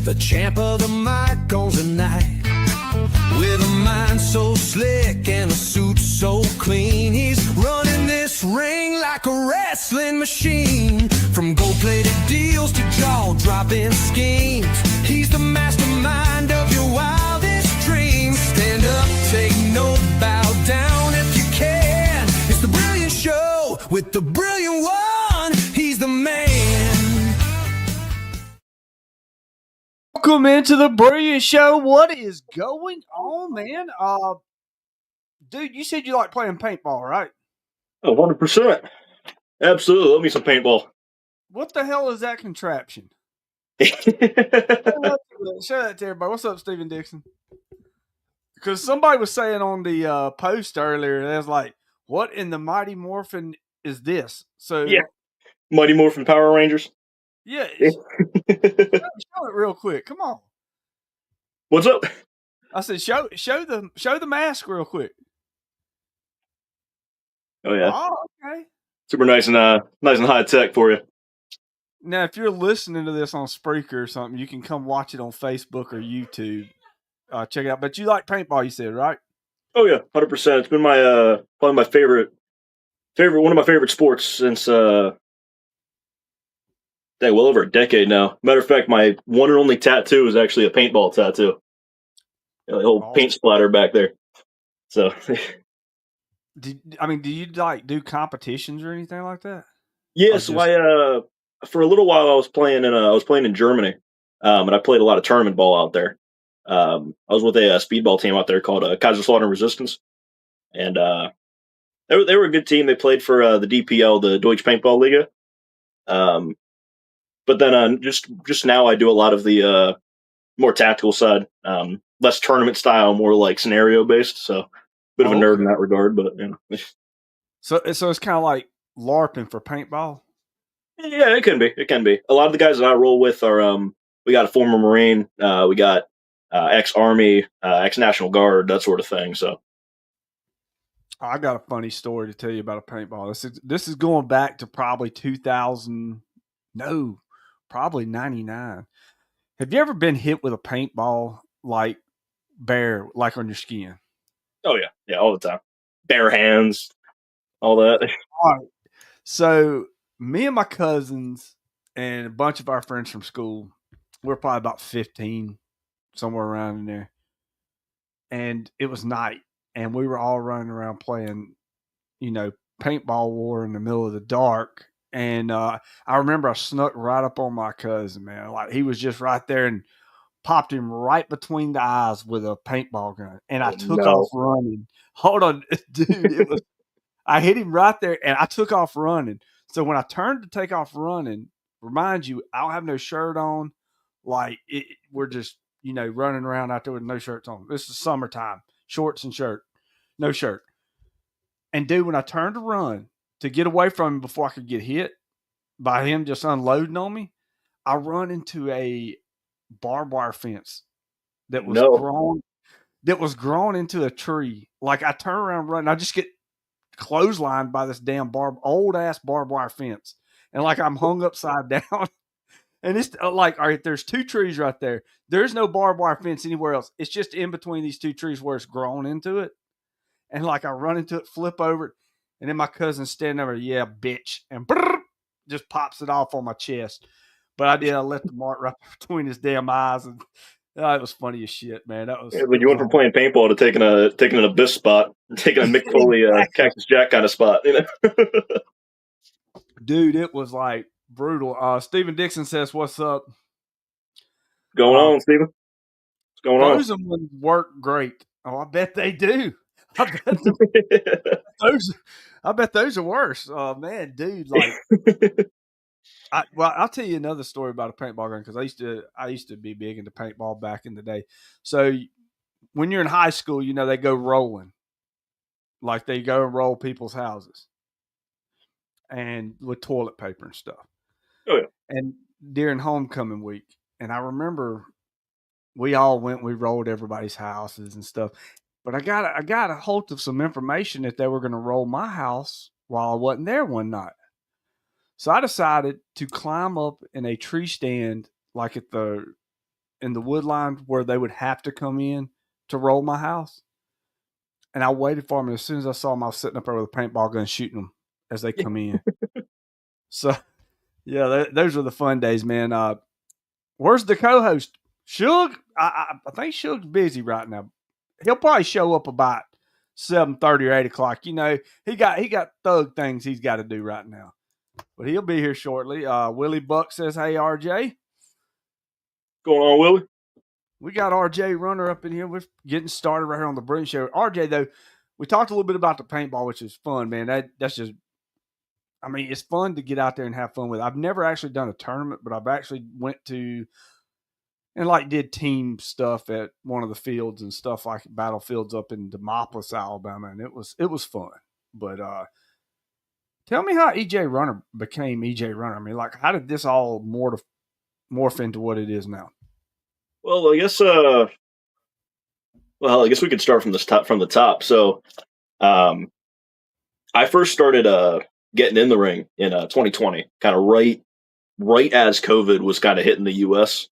the champ of the mic owns the night. With a mind so slick and a suit so clean, he's running this ring like a wrestling machine. From gold-plated deals to jaw-dropping schemes, he's the mastermind of your wildest dreams. Stand up, take note, bow down if you can. It's the Brilliant Show with the Brilliant One. He's the man. Welcome into the Brilliant Show. What is going on, man? Dude, you said you like playing paintball, right? 100%. Absolutely. Love me some paintball. What the hell is that contraption? Show that to everybody. What's up, Stephen Dixon? Because somebody was saying on the post earlier, they was like, what in the Mighty Morphin is this? So Yeah. Mighty Morphin Power Rangers. Yeah. Show it real quick. Come on. What's up? I said, show the mask real quick. Oh yeah. Oh, okay. Super nice and high tech for you. Now, if you're listening to this on Spreaker or something, you can come watch it on Facebook or YouTube. Check it out. But you like paintball, you said, right? Oh yeah, 100%. It's been my probably my favorite one of my favorite sports since well over a decade now. Matter of fact, my one and only tattoo is actually a paintball tattoo. The whole paint splatter back there. So do you like do competitions or anything like that? Yes, for a little while I was playing in Germany, and I played a lot of tournament ball out there. I was with a speedball team out there called Kaiserslautern Resistance, and they were a good team. They played for the DPL, the Deutsche Paintball Liga. But then just now I do a lot of the more tactical side, less tournament style, more like scenario based. So bit of a nerd in that regard, but you know. So it's kind of like LARPing for paintball. Yeah, it can be. It can be. A lot of the guys that I roll with are we got a former Marine, we got ex-Army, ex-National Guard, that sort of thing. So I got a funny story to tell you about a paintball. This is going back to probably 2000. No, probably 99. Have you ever been hit with a paintball like bare, like on your skin? Oh yeah, yeah, all the time. Bare hands, all that. All right. So me and my cousins and a bunch of our friends from school, we're probably about 15, somewhere around in there. And it was night, and we were all running around playing, paintball war in the middle of the dark. And I remember I snuck right up on my cousin, man. Like he was just right there and popped him right between the eyes with a paintball gun. And I took off running. Hold on, dude. I hit him right there, and I took off running. So when I turned to take off running, remind you, I don't have no shirt on. Like we're just, running around out there with no shirts on. This is summertime, shorts and shirt, no shirt. And dude, when I turned to run to get away from him before I could get hit by him just unloading on me, I run into a barbed wire fence that was grown into a tree. Like I turn around running, I just get clotheslined by this damn old ass barbed wire fence, and like I'm hung upside down. And it's like, all right, there's two trees right there. There's no barbed wire fence anywhere else. It's just in between these two trees where it's grown into it. And like I run into it, flip over it, and then my cousin's standing over, yeah, bitch, and just pops it off on my chest. But I left the mark right between his damn eyes, and it was funny as shit, man. That was. Yeah, but you went from playing paintball to taking an Abyss spot, taking a Mick Foley Cactus Jack kind of spot, Dude, it was like brutal. Stephen Dixon says, "What's up?" Going on, Stephen? What's going on? Frozen ones work great. Oh, I bet they do. I bet those are worse. Oh man, dude, like. I'll tell you another story about a paintball gun because I used to be big into paintball back in the day. So when you're in high school, they go rolling, like they go and roll people's houses, and with toilet paper and stuff. Oh yeah. And during homecoming week, and I remember we all went, we rolled everybody's houses and stuff. But I got a hold of some information that they were going to roll my house while I wasn't there one night. So I decided to climb up in a tree stand, like at the in the wood line where they would have to come in to roll my house. And I waited for them. And as soon as I saw them, I was sitting up there with a paintball gun shooting them as they come in. So, yeah, those are the fun days, man. Where's the co-host? Shug? I think Shug's busy right now. He'll probably show up about 7:30 or 8 o'clock. You know, he got thug things he's got to do right now. But he'll be here shortly. Willie Buck says, hey, RJ. Going on, Willie? We got RJ Runner up in here. We're getting started right here on the Brin Show. RJ, though, we talked a little bit about the paintball, which is fun, man. That's just, I mean, it's fun to get out there and have fun with. I've never actually done a tournament, but I've actually went to and like did team stuff at one of the fields and stuff like battlefields up in Demopolis, Alabama, and it was fun. But tell me how EJ Runner became EJ Runner. I mean, like, how did this all morph into what it is now? Well, I guess we could start from the top. So, I first started getting in the ring in 2020, kind of right as COVID was kind of hitting the U.S.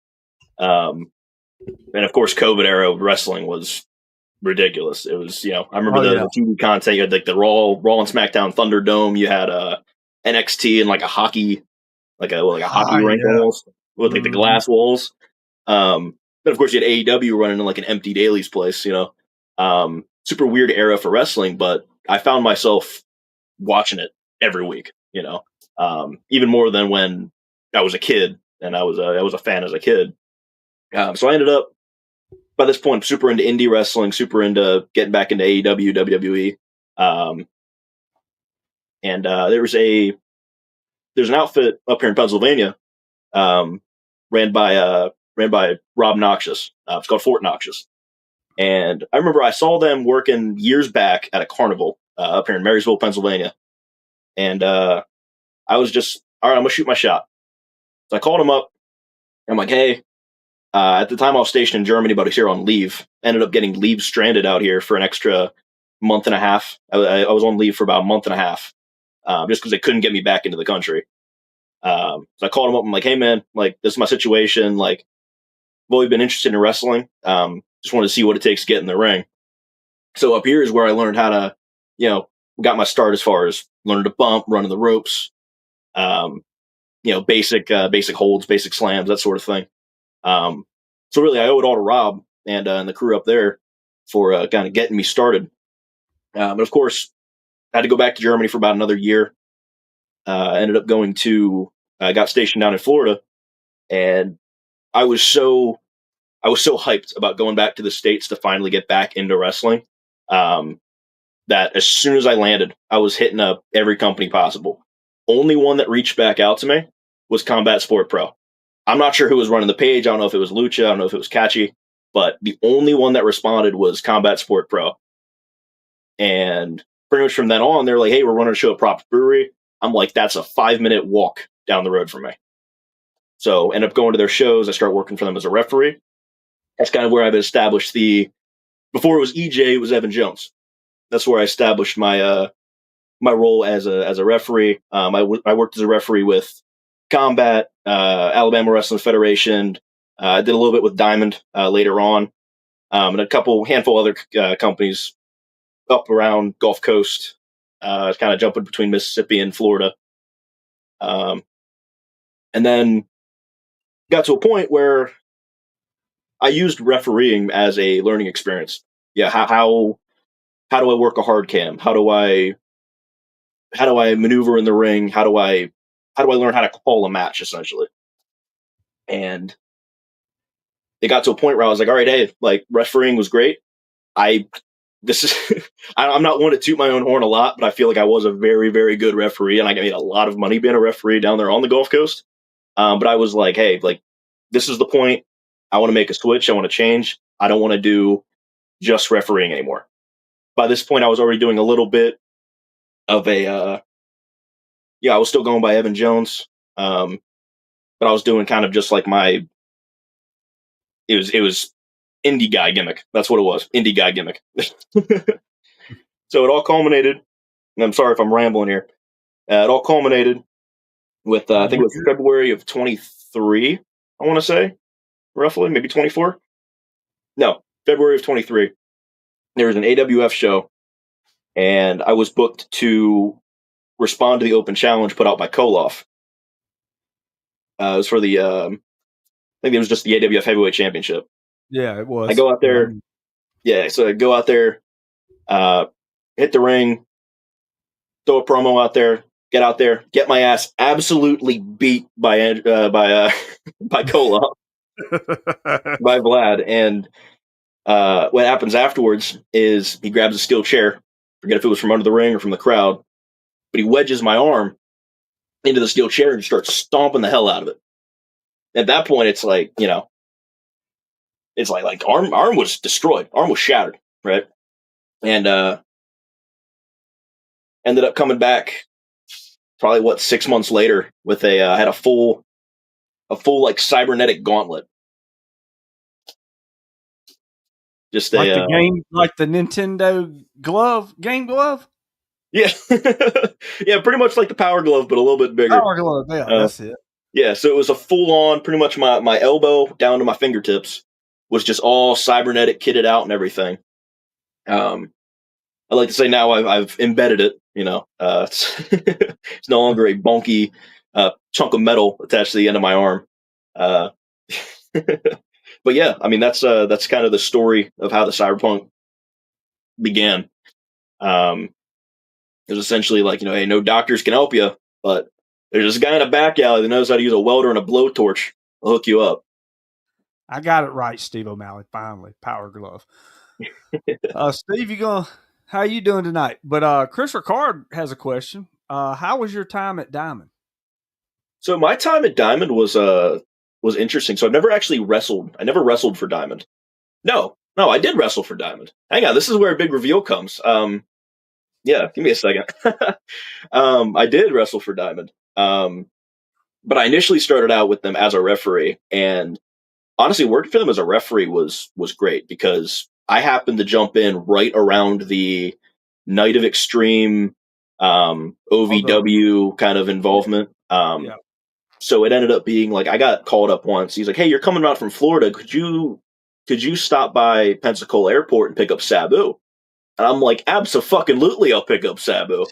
And of course, COVID era wrestling was ridiculous. It was, I remember the TV content. You had like the Raw and SmackDown Thunderdome. You had NXT and like a hockey, like a hockey rink almost with like the glass walls. Then of course you had AEW running in like an empty Daly's place. Super weird era for wrestling, but I found myself watching it every week. Even more than when I was a kid, and I was a fan as a kid. So I ended up, by this point, super into indie wrestling, super into getting back into AEW, WWE. And there's an outfit up here in Pennsylvania, ran by Rob Noxious. It's called Fort Noxious. And I remember I saw them working years back at a carnival up here in Marysville, Pennsylvania. And I was just, all right, I'm going to shoot my shot. So I called him up. I'm like, hey, at the time I was stationed in Germany, but I was here on leave. Ended up getting leave stranded out here for an extra month and a half. I was on leave for about a month and a half, just because they couldn't get me back into the country. So I called him up. I'm like, hey man, like, this is my situation. Like, I've always been interested in wrestling. Just wanted to see what it takes to get in the ring. So up here is where I learned how to, got my start as far as learning to bump, running the ropes, basic holds, basic slams, that sort of thing. So really I owe it all to Rob and the crew up there for kind of getting me started. But of course I had to go back to Germany for about another year. Ended up got stationed down in Florida, and I was so hyped about going back to the States to finally get back into wrestling, that as soon as I landed, I was hitting up every company possible. Only one that reached back out to me was Combat Sport Pro. I'm not sure who was running the page. I don't know if it was Lucha. I don't know if it was Catchy, but the only one that responded was Combat Sport Pro. And pretty much from then on, they're like, hey, we're running a show at Props Brewery. I'm like, that's a 5-minute walk down the road from me. So end up going to their shows. I start working for them as a referee. That's kind of where I've established before it was EJ, it was Evan Jones. That's where I established my role as a referee. I worked as a referee with Combat, Alabama Wrestling Federation. I did a little bit with Diamond later on, and a handful other companies up around Gulf Coast. Kind of jumping between Mississippi and Florida. And then got to a point where I used refereeing as a learning experience. Yeah, how do I work a hard cam? How do I maneuver in the ring? How do I learn how to call a match, essentially? And it got to a point where I was like, all right, hey, like, refereeing was great. I'm not one to toot my own horn a lot, but I feel like I was a very, very good referee, and I made a lot of money being a referee down there on the Gulf Coast. But I was like, hey, like, this is the point. I want to make a switch. I want to change. I don't want to do just refereeing anymore. By this point, I was already doing a little bit of I was still going by Evan Jones. But I was doing kind of just like it was indie guy gimmick. That's what it was. Indie guy gimmick. So it all culminated, and I'm sorry if I'm rambling here. It all culminated with, I think it was February of 23, I want to say, roughly, maybe 24. No, February of 23. There was an AWF show, and I was booked to respond to the open challenge put out by Koloff. It was for the, I think it was just the AWF Heavyweight Championship. Yeah, it was. I go out there. Yeah, so I go out there, hit the ring, throw a promo out there, get out there, get my ass absolutely beat by by Koloff, by Vlad, and what happens afterwards is he grabs a steel chair. Forget if it was from under the ring or from the crowd, but he wedges my arm into the steel chair and starts stomping the hell out of it. At that point, it's like, it's like arm was destroyed, arm was shattered, right? And ended up coming back probably 6 months later with I had a full like cybernetic gauntlet. Just like the game, like the Nintendo game glove. Yeah, yeah, pretty much like the Power Glove, but a little bit bigger. Power Glove, yeah, that's it. Yeah, so it was a full on, pretty much my elbow down to my fingertips was just all cybernetic, kitted out, and everything. I like to say now I've embedded it. It's no longer a bulky chunk of metal attached to the end of my arm. But yeah, I mean that's kind of the story of how the cyberpunk began. It was essentially like, hey, no doctors can help you, but there's this guy in a back alley that knows how to use a welder and a blowtorch. I'll hook you up. I got it right, Steve O'Malley. Finally, Power Glove. Steve, how you doing tonight? But Chris Ricard has a question. How was your time at Diamond? So my time at Diamond was interesting. So I've never actually wrestled. I never wrestled for Diamond. No, I did wrestle for Diamond. Hang on, this is where a big reveal comes. Yeah, give me a second. I did wrestle for Diamond. But I initially started out with them as a referee, and honestly, working for them as a referee was great because I happened to jump in right around the Night of Extreme OVW kind of involvement. Yeah. So it ended up being like I got called up once. He's like, "Hey, you're coming out from Florida. Could you stop by Pensacola Airport and pick up Sabu?" And I'm like, "Abso-fucking-lutely, I'll pick up Sabu."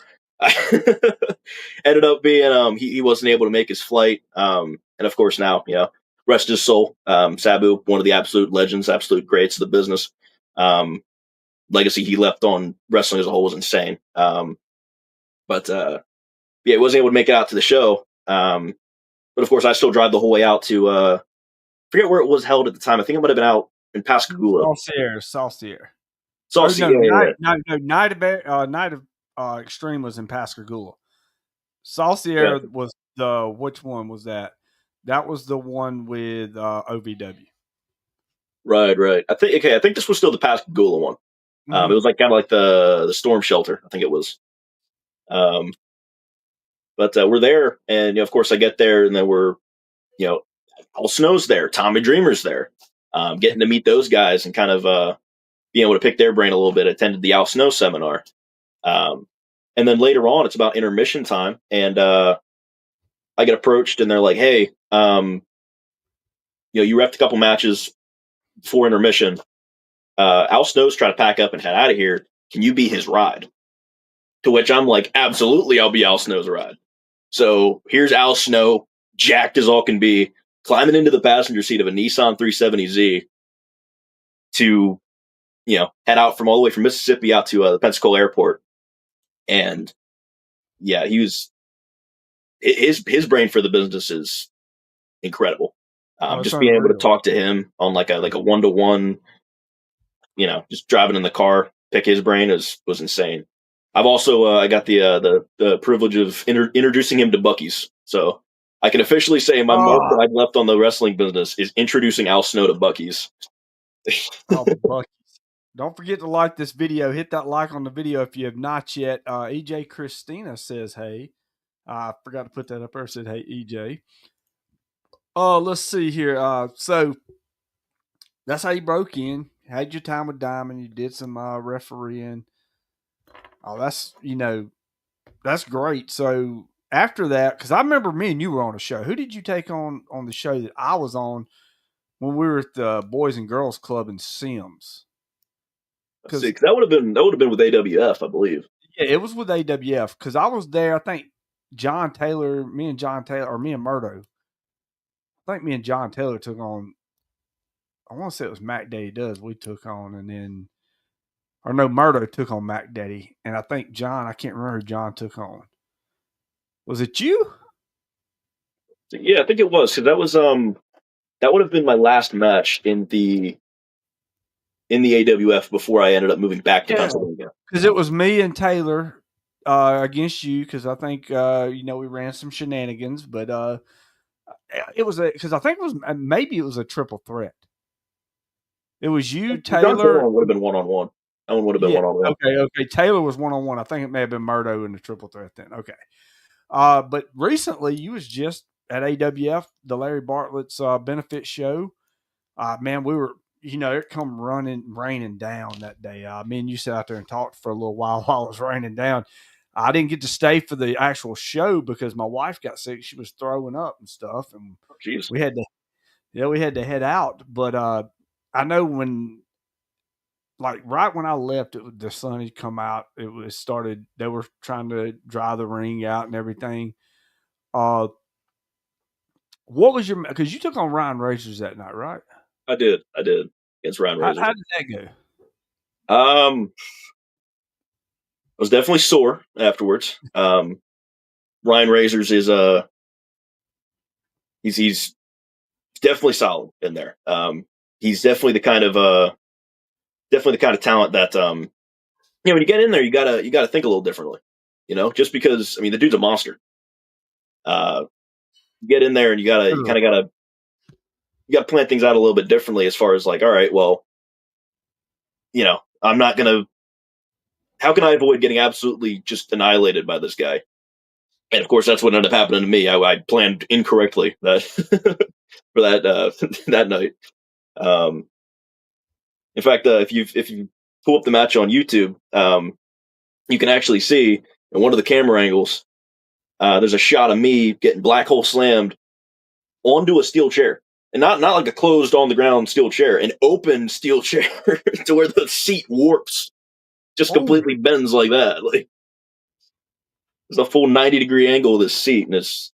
Ended up being he wasn't able to make his flight, and of course now, rest his soul. Sabu, one of the absolute legends, absolute greats of the business. Legacy he left on wrestling as a whole was insane. But yeah, he wasn't able to make it out to the show. But of course, I still drive the whole way out to forget where it was held at the time. I think it might have been out in Pascagoula. Saucier. Night of Extreme was in Pascagoula. Saucier was which one was that? That was the one with OVW. Right. I think this was still the Pascagoula one. It was like kind of like the storm shelter. I think it was. But we're there, and of course I get there, and then we're, Al Snow's there, Tommy Dreamer's there, getting to meet those guys and kind of being able to pick their brain a little bit. Attended the Al Snow seminar, and then later on it's about intermission time, and I get approached, and they're like, "Hey, you refed a couple matches before intermission. Al Snow's trying to pack up and head out of here. Can you be his ride?" To which I'm like, "Absolutely, I'll be Al Snow's ride." So here's Al Snow, jacked as all can be, climbing into the passenger seat of a Nissan 370Z to, head out from all the way from Mississippi out to the Pensacola Airport. And yeah, he was his brain for the business is incredible. Just being able to talk to him on like a 1-to-1, just driving in the car, pick his brain was insane. I've also I got the privilege of introducing him to Buc-ee's, so I can officially say my mark that I've left on the wrestling business is introducing Al Snow to Buc-ee's. Buc-ee's. Don't forget to like this video. Hit that like on the video if you have not yet. EJ Christina says, "Hey." I forgot to put that up there. Said, "Hey, EJ." Let's see here. So that's how you broke in. Had your time with Diamond. You did some refereeing. Oh, that's great. So after that, because I remember me and you were on a show. Who did you take on the show that I was on? when we were at the Boys and Girls Club in Sims. Let's see, 'cause that would have been with AWF, I believe. Yeah, it was with AWF because I was there. I think John Taylor, me and Murdo. I think me and John Taylor took on. I want to say it was Mac Daddy Does. We took on, and then, or no, Murdo took on Mac Daddy, and I think John. I can't remember who John took on. Was it you? Yeah, I think it was, because that would have been my last match in the AWF before I ended up moving back to Pennsylvania. Because it was me and Taylor against you. Because I think we ran some shenanigans, but it was because I think it was maybe it was a triple threat. It was you, Taylor. Would have been 1-on-1. That one would have been 1-on-1. Okay. Taylor was 1-on-1. I think it may have been Murdo in the triple threat then. Okay. But recently you was just at AWF, the Larry Bartlett's benefit show. Man, we were, it come raining down that day. Me and you sat out there and talked for a little while it was raining down. I didn't get to stay for the actual show because my wife got sick. She was throwing up and stuff, and we had to head out. But I know when, like right when I left, the sun had come out. It was started. They were trying to dry the ring out and everything. What was your? Because you took on Ryan Razors that night, right? I did against Ryan Razors. How did that go? I was definitely sore afterwards. Ryan Razors is he's definitely solid in there. He's definitely the kind of talent that when you get in there, you gotta think a little differently. Just because the dude's a monster. Get in there and you gotta plan things out a little bit differently as far as like, all right, well, I'm not gonna. How can I avoid getting absolutely just annihilated by this guy? And of course, that's what ended up happening to me. I planned incorrectly that for that that night. In fact, if you pull up the match on YouTube, you can actually see in one of the camera angles, there's a shot of me getting black hole slammed onto a steel chair, and not like a closed on the ground steel chair, an open steel chair to where the seat warps, just completely bends like that. Like there's a full 90-degree angle of this seat, and it's.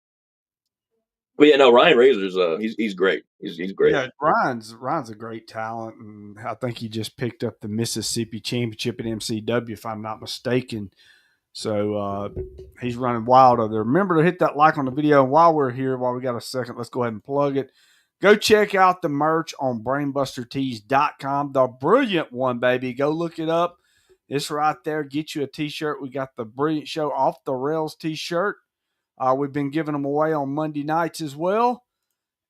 But yeah, no, Ryan Razor's he's great. He's great. Yeah, Ryan's a great talent, and I think he just picked up the Mississippi Championship at MCW, if I'm not mistaken. So he's running wild over there. Remember to hit that like on the video. And while we got a second, let's go ahead and plug it. Go check out the merch on brainbustertees.com. The brilliant one, baby. Go look it up. It's right there. Get you a t-shirt. We got the Brilliant Show Off the Rails t-shirt. We've been giving them away on Monday nights as well.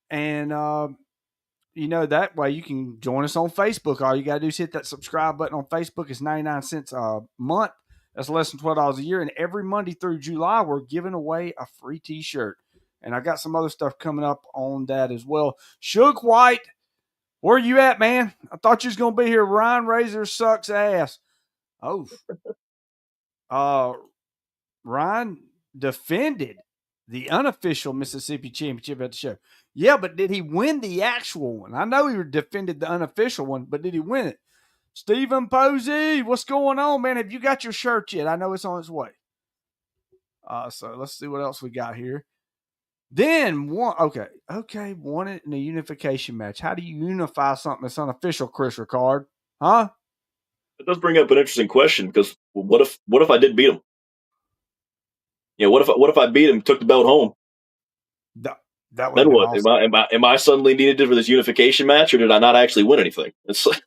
And, that way you can join us on Facebook. All you got to do is hit that subscribe button on Facebook. It's 99 cents a month. That's less than $12 a year. And every Monday through July, we're giving away a free t-shirt. And I got some other stuff coming up on that as well. Suge White, where you at, man? I thought you was going to be here. Ryan Razor sucks ass. Oh. Ryan defended the unofficial Mississippi Championship at the show. Yeah, but did he win the actual one? I know he defended the unofficial one, but did he win it? Stephen Posey, what's going on, man? Have you got your shirt yet? I know it's on its way. So let's see what else we got here. Then won it in a unification match. How do you unify something that's unofficial, Chris Ricard? Huh? It does bring up an interesting question, because what if I did beat him? What if I beat him, took the belt home? That then what? Awesome. Am I suddenly needed for this unification match, or did I not actually win anything? It's like,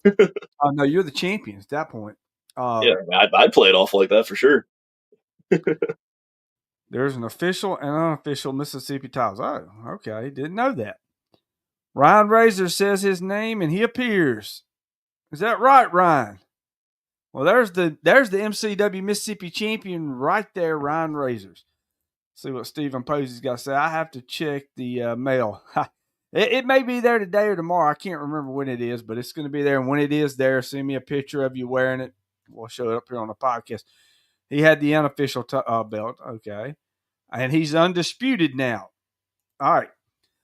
no, you're the champion at that point. Yeah, I'd play it off like that for sure. There's an official and unofficial Mississippi titles. Oh, okay. Didn't know that. Ryan Razor says his name and he appears. Is that right, Ryan? Well, there's the MCW Mississippi champion right there, Ryan Razors. See what Stephen Posey's got to say. I have to check the mail. It may be there today or tomorrow. I can't remember when it is, but it's going to be there. And when it is there, send me a picture of you wearing it. We'll show it up here on the podcast. He had the unofficial belt. Okay. And he's undisputed now. All right.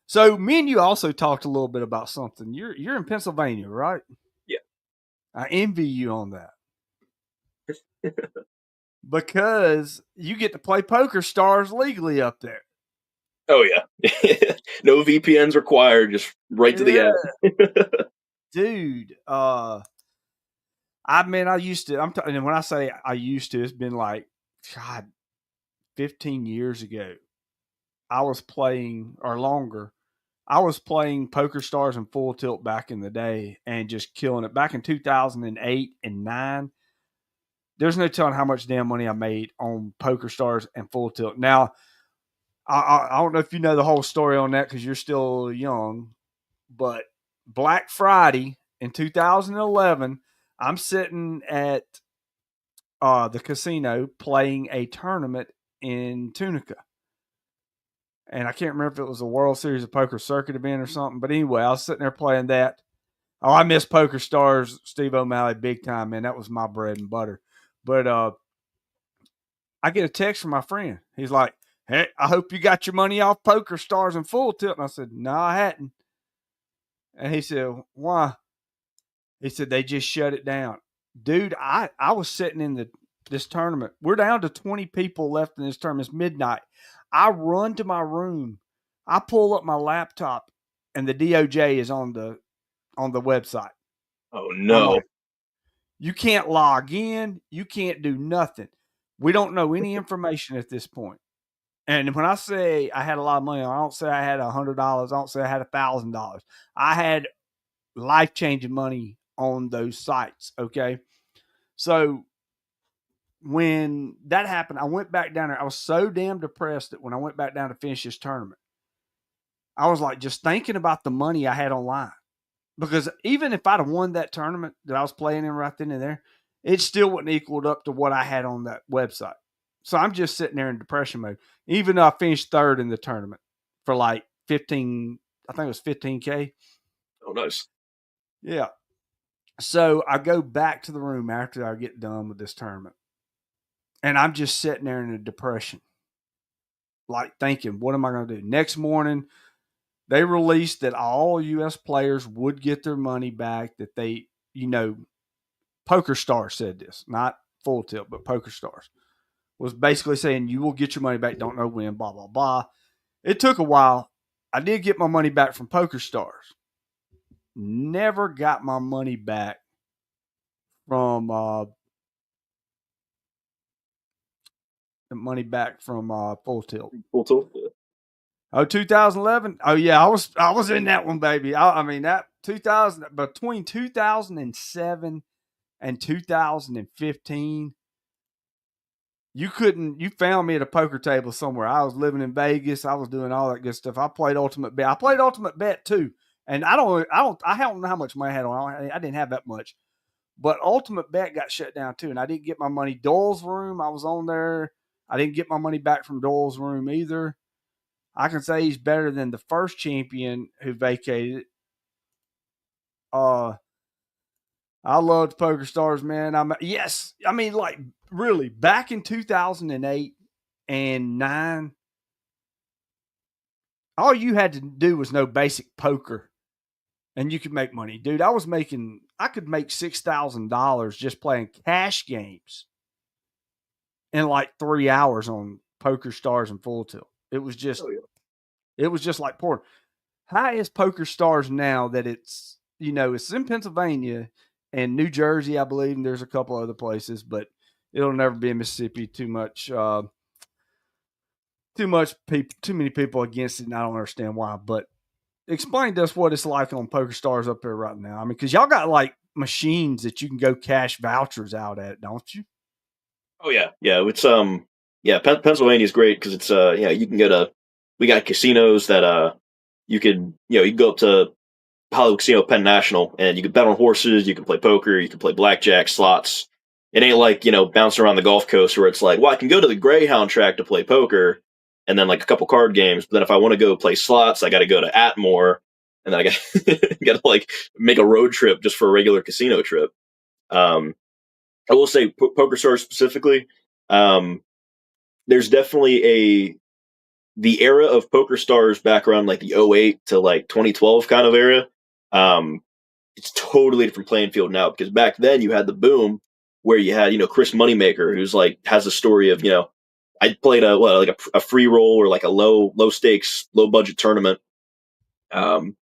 So me and you also talked a little bit about something. You're in Pennsylvania, right? Yeah. I envy you on that because you get to play Poker Stars legally up there. Oh yeah. No VPNs required. Just right to the Yeah, app. dude. I mean, I used to. And when I say I used to, it's been like, God, 15 years ago. I was playing, or longer. I was playing Poker Stars and Full Tilt back in the day and just killing it. Back in 2008 and 9, there's no telling how much damn money I made on Poker Stars and Full Tilt. Now, I don't know if you know the whole story on that because you're still young, but Black Friday in 2011, I'm sitting at the casino playing a tournament in Tunica. And I can't remember if it was a World Series of Poker circuit event or something. But anyway, I was sitting there playing that. Oh, I miss Poker Stars, Steve O'Malley, big time, man. That was my bread and butter. But I get a text from my friend. He's like, "Hey, I hope you got your money off Poker Stars and Full Tilt." And I said, "No, I hadn't." And he said, "Why?" He said, "They just shut it down." Dude, I was sitting in this tournament. We're down to 20 people left in this tournament. It's midnight. I run to my room. I pull up my laptop, and the DOJ is on the website. Oh I'm no. like, you can't log in. You can't do nothing. We don't know any information at this point. And when I say I had a lot of money, I don't say I had $100. I don't say I had $1,000. I had life-changing money on those sites. Okay. So when that happened, I went back down there. I was so damn depressed that when I went back down to finish this tournament, I was like just thinking about the money I had online. Because even if I'd have won that tournament that I was playing in right then and there, it still wouldn't equaled up to what I had on that website. So I'm just sitting there in depression mode. Even though I finished third in the tournament for like 15, I think it was 15K. Oh nice. Yeah. So I go back to the room after I get done with this tournament. And I'm just sitting there in a depression, like thinking, what am I going to do? Next morning, they released that all U.S. players would get their money back, that they, Poker Stars said this, not Full Tilt, but Poker Stars was basically saying you will get your money back, don't know when, blah, blah, blah. It took a while. I did get my money back from Poker Stars. Never got my money back from Full Tilt. Full tilt. Oh, 2011. Oh yeah, I was in that one, baby. I mean that 2000 between 2007 and 2015. You found me at a poker table somewhere. I was living in Vegas. I was doing all that good stuff. I played Ultimate Bet. I played Ultimate Bet too. And I don't know how much money I had on. I didn't have that much. But Ultimate Bet got shut down too. And I didn't get my money. Doyle's Room, I was on there. I didn't get my money back from Doyle's Room either. I can say he's better than the first champion who vacated. I loved Poker Stars, man. I mean, like really, back in 2008 and 9, all you had to do was know basic poker, and you could make money, dude. I could make $6,000 just playing cash games in like 3 hours on Poker Stars and Full Tilt. It was just, it was just like porn. How is Poker Stars now that it's in Pennsylvania and New Jersey, I believe, and there's a couple other places, but it'll never be in Mississippi. Too many people against it, and I don't understand why. But explain to us what it's like on Poker Stars up there right now. I mean, because y'all got like machines that you can go cash vouchers out at, don't you? Oh yeah. Yeah. It's Pennsylvania is great because it's you can go to, we got casinos that you can you can go up to Hollywood Casino Penn National and you can bet on horses, you can play poker, you can play blackjack, slots. It ain't like, bouncing around the Gulf Coast where it's like, well, I can go to the Greyhound track to play poker and then like a couple card games. But then if I want to go play slots, I got to go to Atmore and then I got, got to like make a road trip just for a regular casino trip. I will say Poker Stars specifically, there's definitely the era of Poker Stars back around like the '08 to like 2012 kind of area, um, it's totally different playing field now because back then you had the boom where you had Chris Moneymaker who's like has a story of I played a free roll or like a low stakes low budget tournament,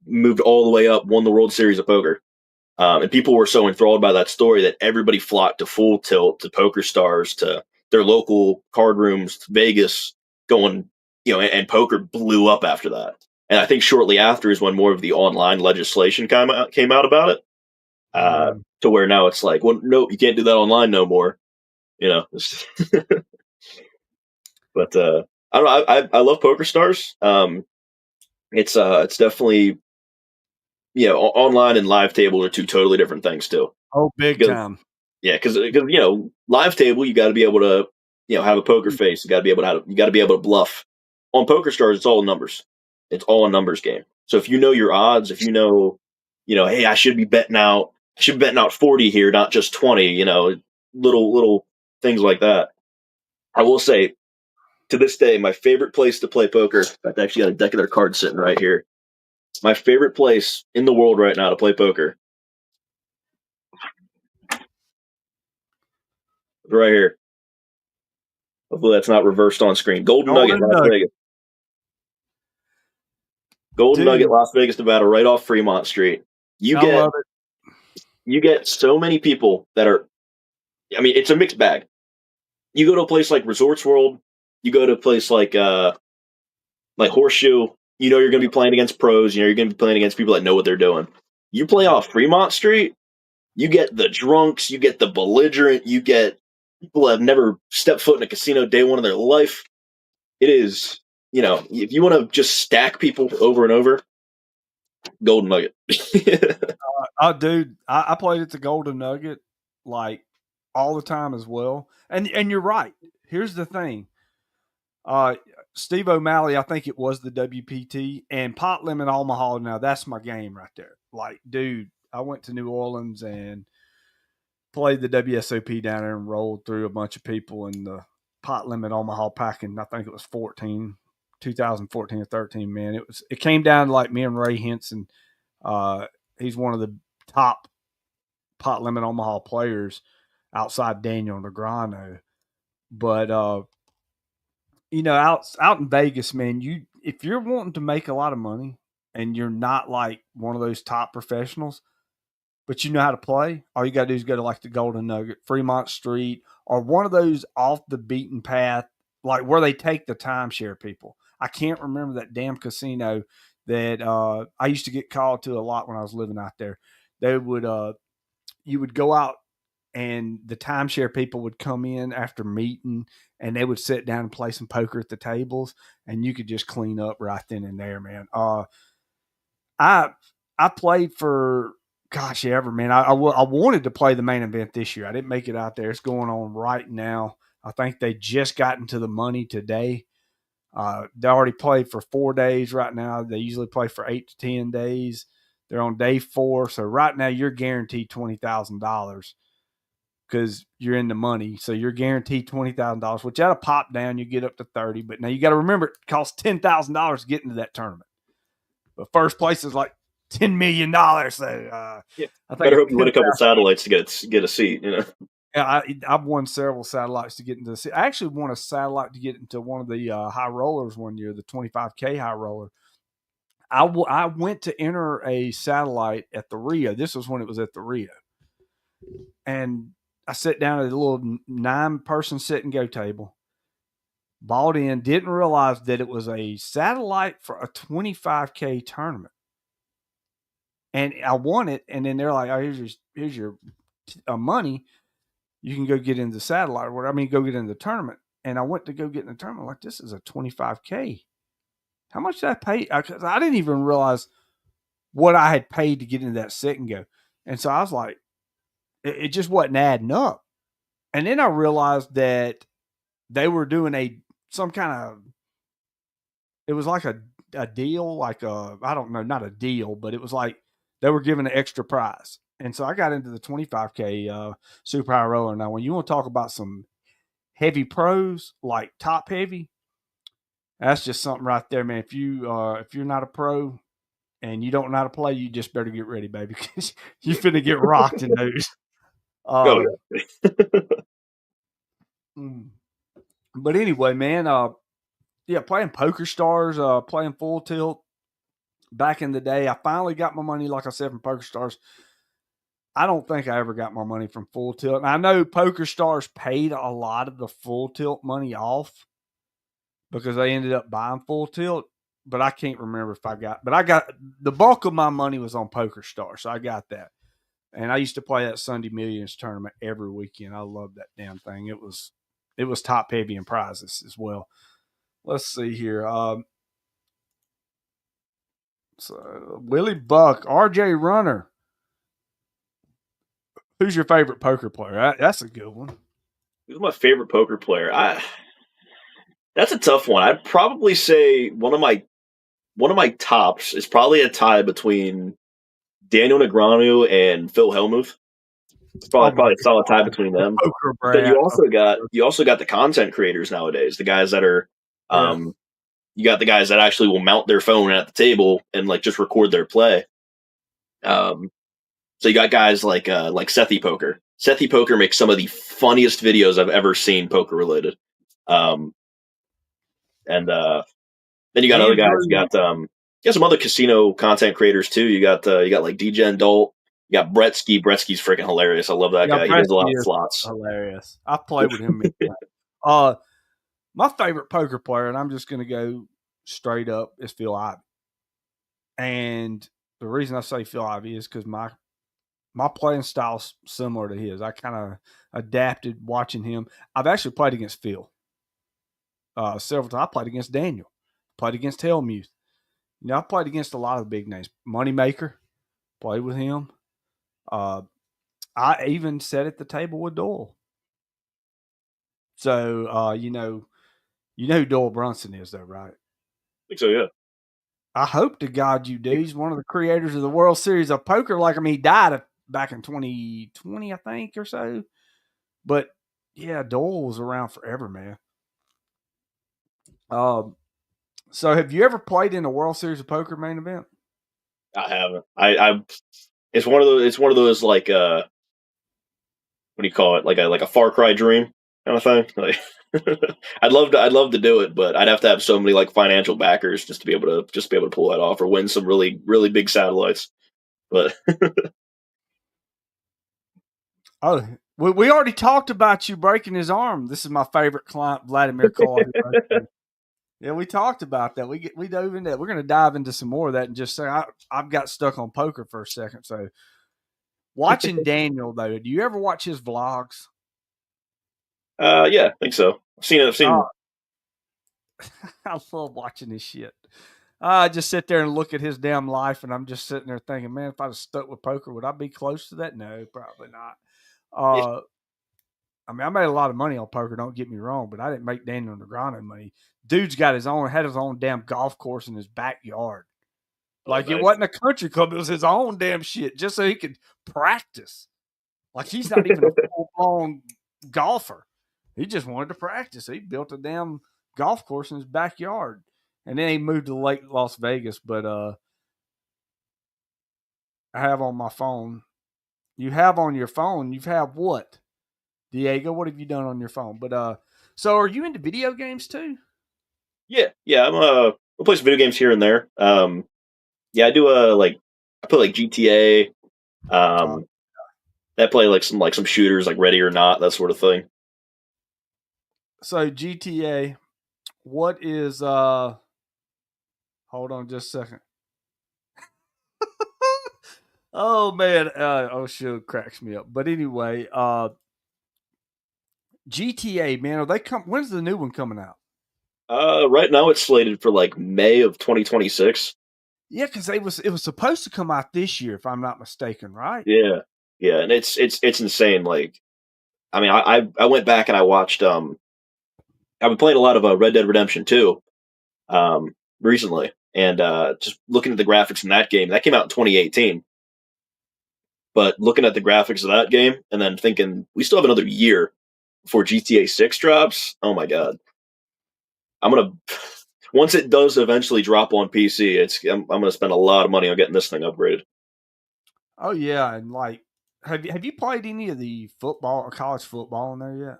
moved all the way up, won the World Series of Poker. And people were so enthralled by that story that everybody flocked to Full Tilt, to Poker Stars, to their local card rooms, to Vegas, going, and poker blew up after that. And I think shortly after is when more of the online legislation came out about it, to where now it's like, well, nope, you can't do that online no more. But I don't know. I love Poker Stars. It's definitely online and live table are two totally different things too. Oh, big Because time. Yeah, because live table you got to be able to have a poker face. You got to be able to bluff. On Poker Stars, it's all numbers. It's all a numbers game. So if you know your odds, if hey, I should be betting out. I should be betting out 40 here, not just 20. Little things like that. I will say, to this day, my favorite place to play poker. I've actually got a deck of their cards sitting right here. My favorite place in the world right now to play poker. Right here. Hopefully that's not reversed on screen. Golden Nugget, Las Vegas. Golden Nugget, Las Vegas, Nevada, right off Fremont Street. You get so many people that are. I mean, it's a mixed bag. You go to a place like Resorts World. You go to a place like Horseshoe. You're going to be playing against pros. You're going to be playing against people that know what they're doing. You play off Fremont Street. You get the drunks. You get the belligerent. You get people that have never stepped foot in a casino day one of their life. It is, if you want to just stack people over and over, Golden Nugget. Dude, I played at the Golden Nugget like all the time as well. And you're right. Here's the thing. Steve O'Malley, I think it was the WPT, and Pot Limit Omaha. Now that's my game right there. Like, dude, I went to New Orleans and played the WSOP down there and rolled through a bunch of people in the Pot Limit Omaha packing. I think it was 2014 or 13. Man, it came down to like me and Ray Henson. He's one of the top Pot Limit Omaha players outside Daniel Negreanu. But out in Vegas, man, if you're wanting to make a lot of money and you're not like one of those top professionals, but you know how to play, all you got to do is go to like the Golden Nugget, Fremont Street, or one of those off the beaten path, like where they take the timeshare people. I can't remember that damn casino that I used to get called to a lot when I was living out there. They would you would go out and the timeshare people would come in after meeting and they would sit down and play some poker at the tables and you could just clean up right then and there, man. I played for ever, man. I wanted to play the main event this year. I didn't make it out there. It's going on right now. I think they just got into the money today. They already played for 4 days right now. They usually play for 8 to 10 days. They're on day 4. So right now you're guaranteed $20,000 because you're in the money. So you're guaranteed $20,000, which at a pop down, you get up to 30. But now you got to remember it costs $10,000 to get into that tournament. But first place is like $10 million. So I better hope you win a couple satellites to get a seat. Yeah, I've won several satellites to get into the seat. I actually won a satellite to get into one of the high rollers one year, the 25K high roller. I went to enter a satellite at the Rio. This was when it was at the Rio. And I sat down at a little 9-person sit and go table. Bought in, didn't realize that it was a satellite for a 25K tournament. And I won it, and then they're like, "Oh, here's your money. You can go get into the satellite, or go get into the tournament." And I went to go get in the tournament. Like, this is a 25K. How much did I pay? I didn't even realize what I had paid to get into that sit and go. And so I was like, it just wasn't adding up. And then I realized that they were doing some kind of, it was like a deal, like I don't know, not a deal, but it was like they were giving an extra prize. And so I got into the 25K super high roller. Now, when you want to talk about some heavy pros, like top heavy, That's just something right there, man. If you're not a pro and you don't know how to play, you just better get ready, baby, because you finna get rocked in those. Oh Mm. But anyway, man, yeah, playing Poker Stars, playing Full Tilt back in the day. I finally got my money, like I said, from Poker Stars. I don't think I ever got my money from Full Tilt. And I know Poker Stars paid a lot of the Full Tilt money off because they ended up buying Full Tilt, but I can't remember if I got. But I got the bulk of my money was on Poker Stars, so I got that. And I used to play that Sunday Millions tournament every weekend. I loved that damn thing. It was top heavy in prizes as well. Let's see here. So Willie Buck, RJ Runner. Who's your favorite poker player? That's a good one. Who's my favorite poker player? That's a tough one. I'd probably say one of my tops is probably a tie between Daniel Negreanu and Phil Hellmuth. It's probably a solid tie between them. But you also got the content creators nowadays, the guys that are you got the guys that actually will mount their phone at the table and like just record their play. So you got guys like Sethy Poker. Sethy Poker makes some of the funniest videos I've ever seen poker related. And then you got other guys. You got some other casino content creators too. You got like DJ Dolt. You got Bretsky. Bretsky's freaking hilarious. I love that guy. He does a lot of slots. Hilarious. I've played with him. My favorite poker player, and I'm just going to go straight up, is Phil Ivey. And the reason I say Phil Ivey is because my playing style's similar to his. I kind of adapted watching him. I've actually played against Phil several times. I played against Daniel. Played against Hellmuth. You know, I played against a lot of the big names. Moneymaker, played with him. I even sat at the table with Doyle. So, you know who Doyle Brunson is, though, right? I think so, yeah. I hope to God you do. He's one of the creators of the World Series of Poker. Like, I mean, he died back in 2020, I think, or so. But, yeah, Doyle was around forever, man. So have you ever played in a World Series of Poker main event? I haven't. It's one of those like what do you call it? Like a Far Cry dream kind of thing. Like, I'd love to do it, but I'd have to have so many like financial backers just to be able to pull that off or win some really really big satellites. But oh, we already talked about you breaking his arm. This is my favorite client, Vladimir Cole. Yeah, we talked about that. We dove into that. We're going to dive into some more of that and just say I've got stuck on poker for a second. So watching Daniel though, do you ever watch his vlogs? Yeah, I think so. I've seen it. I love watching this shit. I just sit there and look at his damn life, and I'm just sitting there thinking, man, if I'd have stuck with poker, would I be close to that? No, probably not. I mean, I made a lot of money on poker, don't get me wrong, but I didn't make Daniel Negreanu money. Dude's had his own damn golf course in his backyard. Like, it wasn't a country club, it was his own damn shit, just so he could practice. Like, he's not even a full-blown golfer. He just wanted to practice. He built a damn golf course in his backyard. And then he moved to Lake Las Vegas, but I have on my phone. You have on your phone, you've had what? Diego, what have you done on your phone? But so are you into video games too? Yeah. I play some video games here and there. Yeah, I do I play like GTA. I play like some shooters like Ready or Not, that sort of thing. So GTA, what is hold on just a second. Oh man, shit cracks me up. But anyway, GTA, man, when's the new one coming out? Right now it's slated for like May of 2026. Yeah, because it was supposed to come out this year, if I'm not mistaken, right? Yeah, and it's insane. Like, I mean, I went back and I watched. I've been playing a lot of Red Dead Redemption 2 recently, and just looking at the graphics in that game. That came out in 2018. But looking at the graphics of that game, and then thinking we still have another year before GTA 6 drops. Oh my god, once it does eventually drop on PC, I'm going to spend a lot of money on getting this thing upgraded. Oh yeah, and like, have you played any of the football or college football in there yet?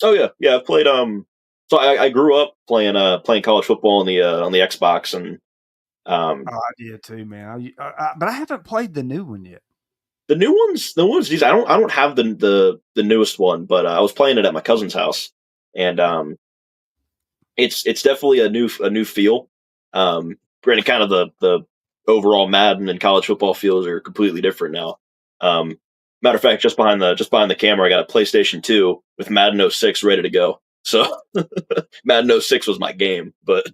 Oh yeah, yeah. I've played. So I grew up playing college football on the Xbox, and Oh, I did too, man. But I haven't played the new one yet. the ones. Geez, I don't have the newest one, but I was playing it at my cousin's house, and it's definitely a new feel. Granted, kind of the overall Madden and college football feels are completely different now. Um, Matter of fact, just behind the camera, I got a PlayStation 2 with Madden 06 ready to go. So Madden 06 was my game, but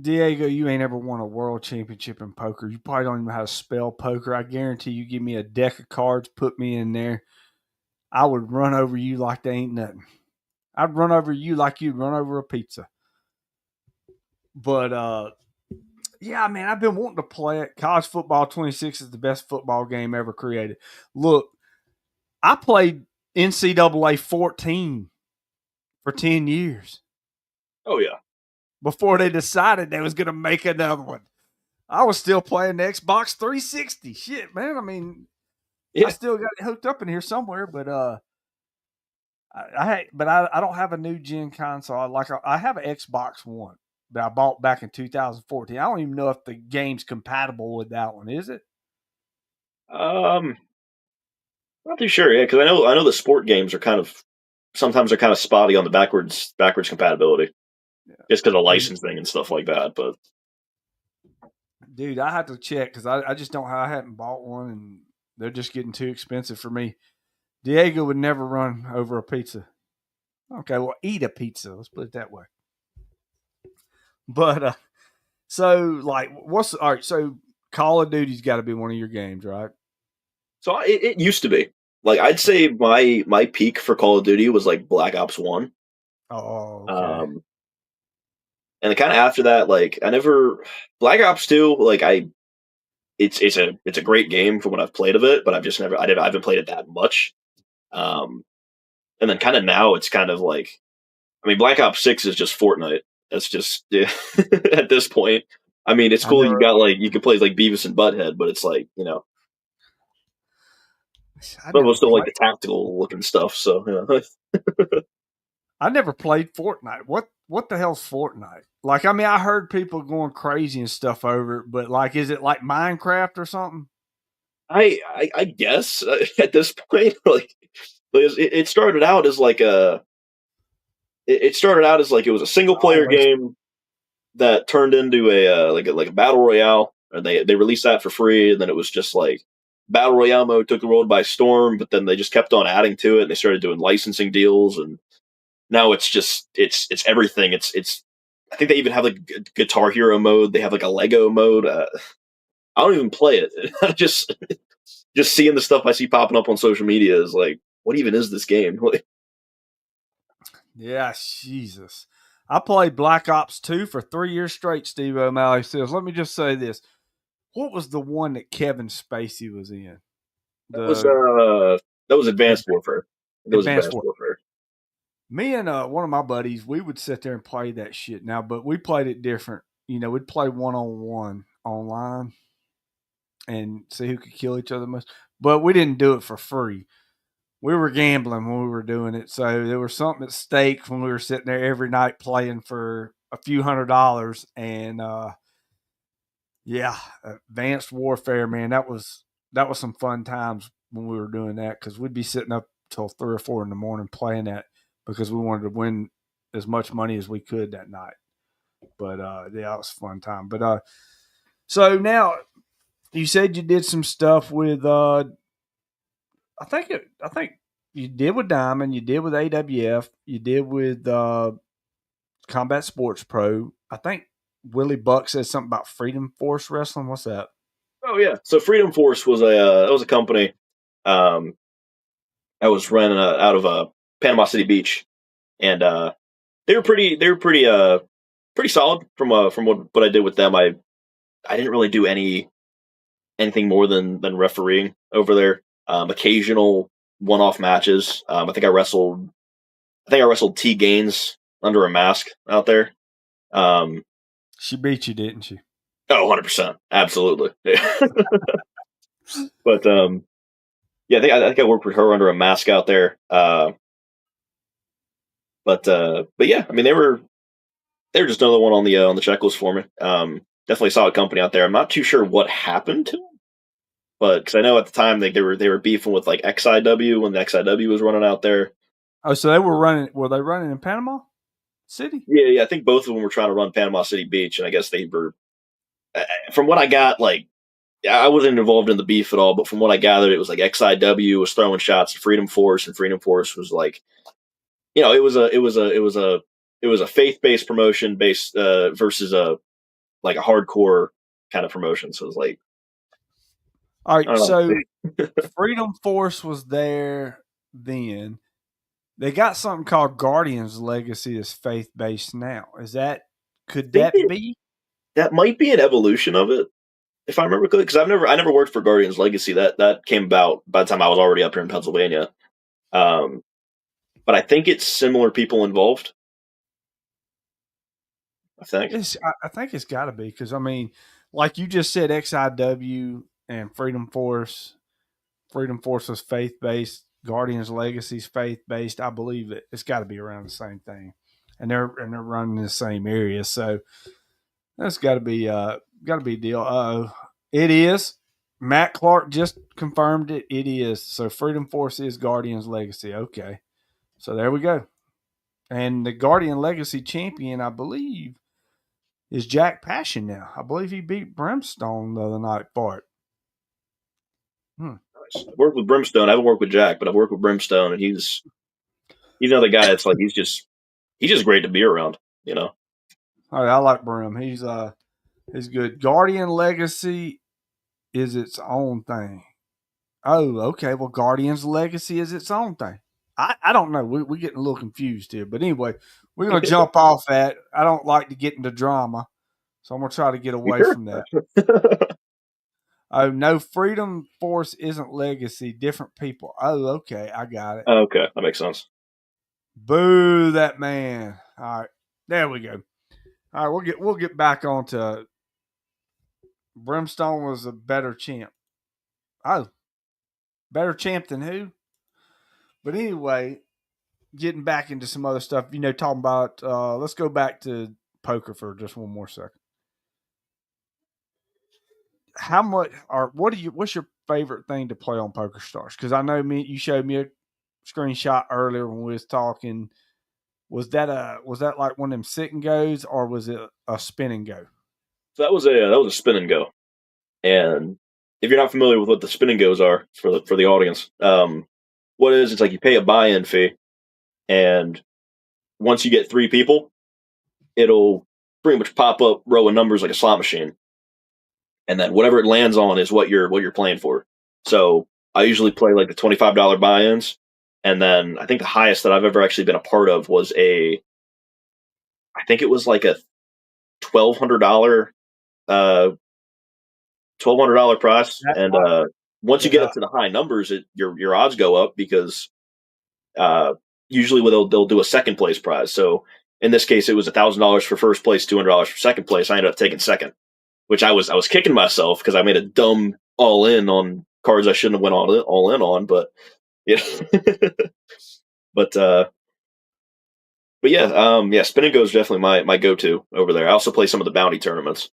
Diego, you ain't ever won a world championship in poker. You probably don't even know how to spell poker. I guarantee you give me a deck of cards, put me in there, I would run over you like they ain't nothing. I'd run over you like you'd run over a pizza. But yeah, man, I've been wanting to play it. College football 26 is the best football game ever created. Look, I played NCAA 14 for 10 years oh yeah, before they decided they was going to make another one. I was still playing the Xbox 360. Shit, man. I mean, yeah. I still got it hooked up in here somewhere, but I don't have a new gen console. I have an Xbox One that I bought back in 2014. I don't even know if the game's compatible with that one. Is it? Um, Not too sure. Yeah, because I know the sport games are sometimes they're kind of spotty on the backwards compatibility, Yeah. just because of licensing and stuff like that. But Dude, I have to check because I just don't. I haven't bought one, and they're just getting too expensive for me. Diego would never run over a pizza. Okay, well, eat a pizza. Let's put it that way. But so like, what's all right? So Call of Duty's got to be one of your games, right? so it used to be like I'd say my peak for Call of Duty was like Black Ops 1. Oh, okay. Um, and then kind of after that, like I never Black Ops 2. Like it's a great game from what I've played of it, but I haven't played it that much. Um, and then kind of now it's kind of like I mean Black Ops 6 is just Fortnite. That's just at this point. I mean, it's I cool. You never, got like you can play like Beavis and Butthead, but it's like I some of never us don't like played. the tactical looking stuff. So I never played Fortnite. What the hell's Fortnite? Like, I mean, I heard people going crazy and stuff over it, but like, is it like Minecraft or something? I guess at this point, like it started out as like it started out as like it was a single player Always. game that turned into a battle royale, and they released that for free, and then it was just like battle royale mode took the world by storm. But then they just kept on adding to it, and they started doing licensing deals, and now it's just it's everything. It's I think they even have like Guitar Hero mode. They have like a Lego mode. I don't even play it. I just seeing the stuff I see popping up on social media is like, what even is this game? Like, Yeah, Jesus. I played Black Ops 2 for 3 years straight, Steve O'Malley says. Let me just say this. What was the one that Kevin Spacey was in? that was The uh that was Advanced Warfare. That was Advanced Advanced War. Warfare. Me and one of my buddies, we would sit there and play that shit now, but we played it different. You know, we'd play one on one online and see who could kill each other most. But we didn't do it for free. We were gambling when we were doing it. So there was something at stake when we were sitting there every night playing for a few $100s. And yeah, Advanced Warfare, man, that was some fun times when we were doing that because we'd be sitting up till 3 or 4 in the morning playing that because we wanted to win as much money as we could that night. But yeah, it was a fun time. But so now you said you did some stuff with I think you did with Diamond, you did with AWF, you did with Combat Sports Pro. I think Willie Buck said something about Freedom Force Wrestling. What's that? Oh yeah. So Freedom Force was a company. Um, I was running out of Panama City Beach, and they were pretty solid from what I did with them. I didn't really do anything more than refereeing over there. Occasional one off matches. I think I wrestled T Gaines under a mask out there. She beat you, didn't she? Oh, 100%. Absolutely. But yeah, I think I worked with her under a mask out there. But yeah, I mean they were just another one on the checklist for me. Definitely a solid company out there. I'm not too sure what happened to them, but because I know at the time they were beefing with like XIW when the XIW was running out there. Oh, so they were running. Were they running in Panama City? Yeah, I think both of them were trying to run Panama City Beach, and I guess they were. From what I got, like I wasn't involved in the beef at all, but from what I gathered, it was like XIW was throwing shots at Freedom Force, and Freedom Force was like, it was a faith based promotion based versus a like a hardcore kind of promotion. So it was like, All I right. don't So know. Freedom Force was there then. They got something called Guardians Legacy that's faith based now. Could Think that be? that might be an evolution of it, if I remember correctly. Because I never worked for Guardians Legacy. That came about by the time I was already up here in Pennsylvania. Um, but I think it's similar people involved. I think. I think it's got to be because I mean, like you just said, XIW and Freedom Force. Freedom Force was faith based. Guardians Legacy's faith based. I believe it's got to be around the same thing, and they're running in the same area. So that's got to be a deal. It is. Matt Clark just confirmed it. It is. So Freedom Force is Guardians Legacy. Okay. So there we go. And the Guardian Legacy champion, I believe, is Jack Passion now. I believe he beat Brimstone the other night for it. Nice. I've worked with Brimstone. I haven't worked with Jack, but I've worked with Brimstone, and he's another guy that's like he's just great to be around. You know. All right, I like Brim. He's good. Guardian Legacy is its own thing. Oh, okay. Well, Guardians Legacy is its own thing. I don't know. We're getting a little confused here. But anyway, we're going to jump off that. I don't like to get into drama. So I'm going to try to get away from that. Oh, no, Freedom Force isn't Legacy. Different people. Oh, okay. I got it. Okay, that makes sense. Boo that man. All right. There we go. All right, we'll get back on to Brimstone was a better champ. Oh, better champ than who? But anyway, getting back into some other stuff, talking about let's go back to poker for just one more second. How much or what's your favorite thing to play on Poker Stars? Because I know you showed me a screenshot earlier when we was talking. Was that like one of them sit and goes or was it a spin and go? So that was a spin and go. And if you're not familiar with what the spin and goes are for the audience, what it is, it's like you pay a buy-in fee, and once you get 3 people, it'll pretty much pop up row of numbers like a slot machine, and then whatever it lands on is what you're playing for. So I usually play like the $25 buy-ins, and then I think the highest that I've ever actually been a part of was I think it was like a $1,200 prize, and once you get up to the high numbers, your odds go up because usually they'll do a second place prize. So in this case, it was $1,000 for first place, $200 for second place. I ended up taking second, which I was kicking myself because I made a dumb all in on cards I shouldn't have went all in on. But yeah, but yeah, spin and go is definitely my go to over there. I also play some of the bounty tournaments.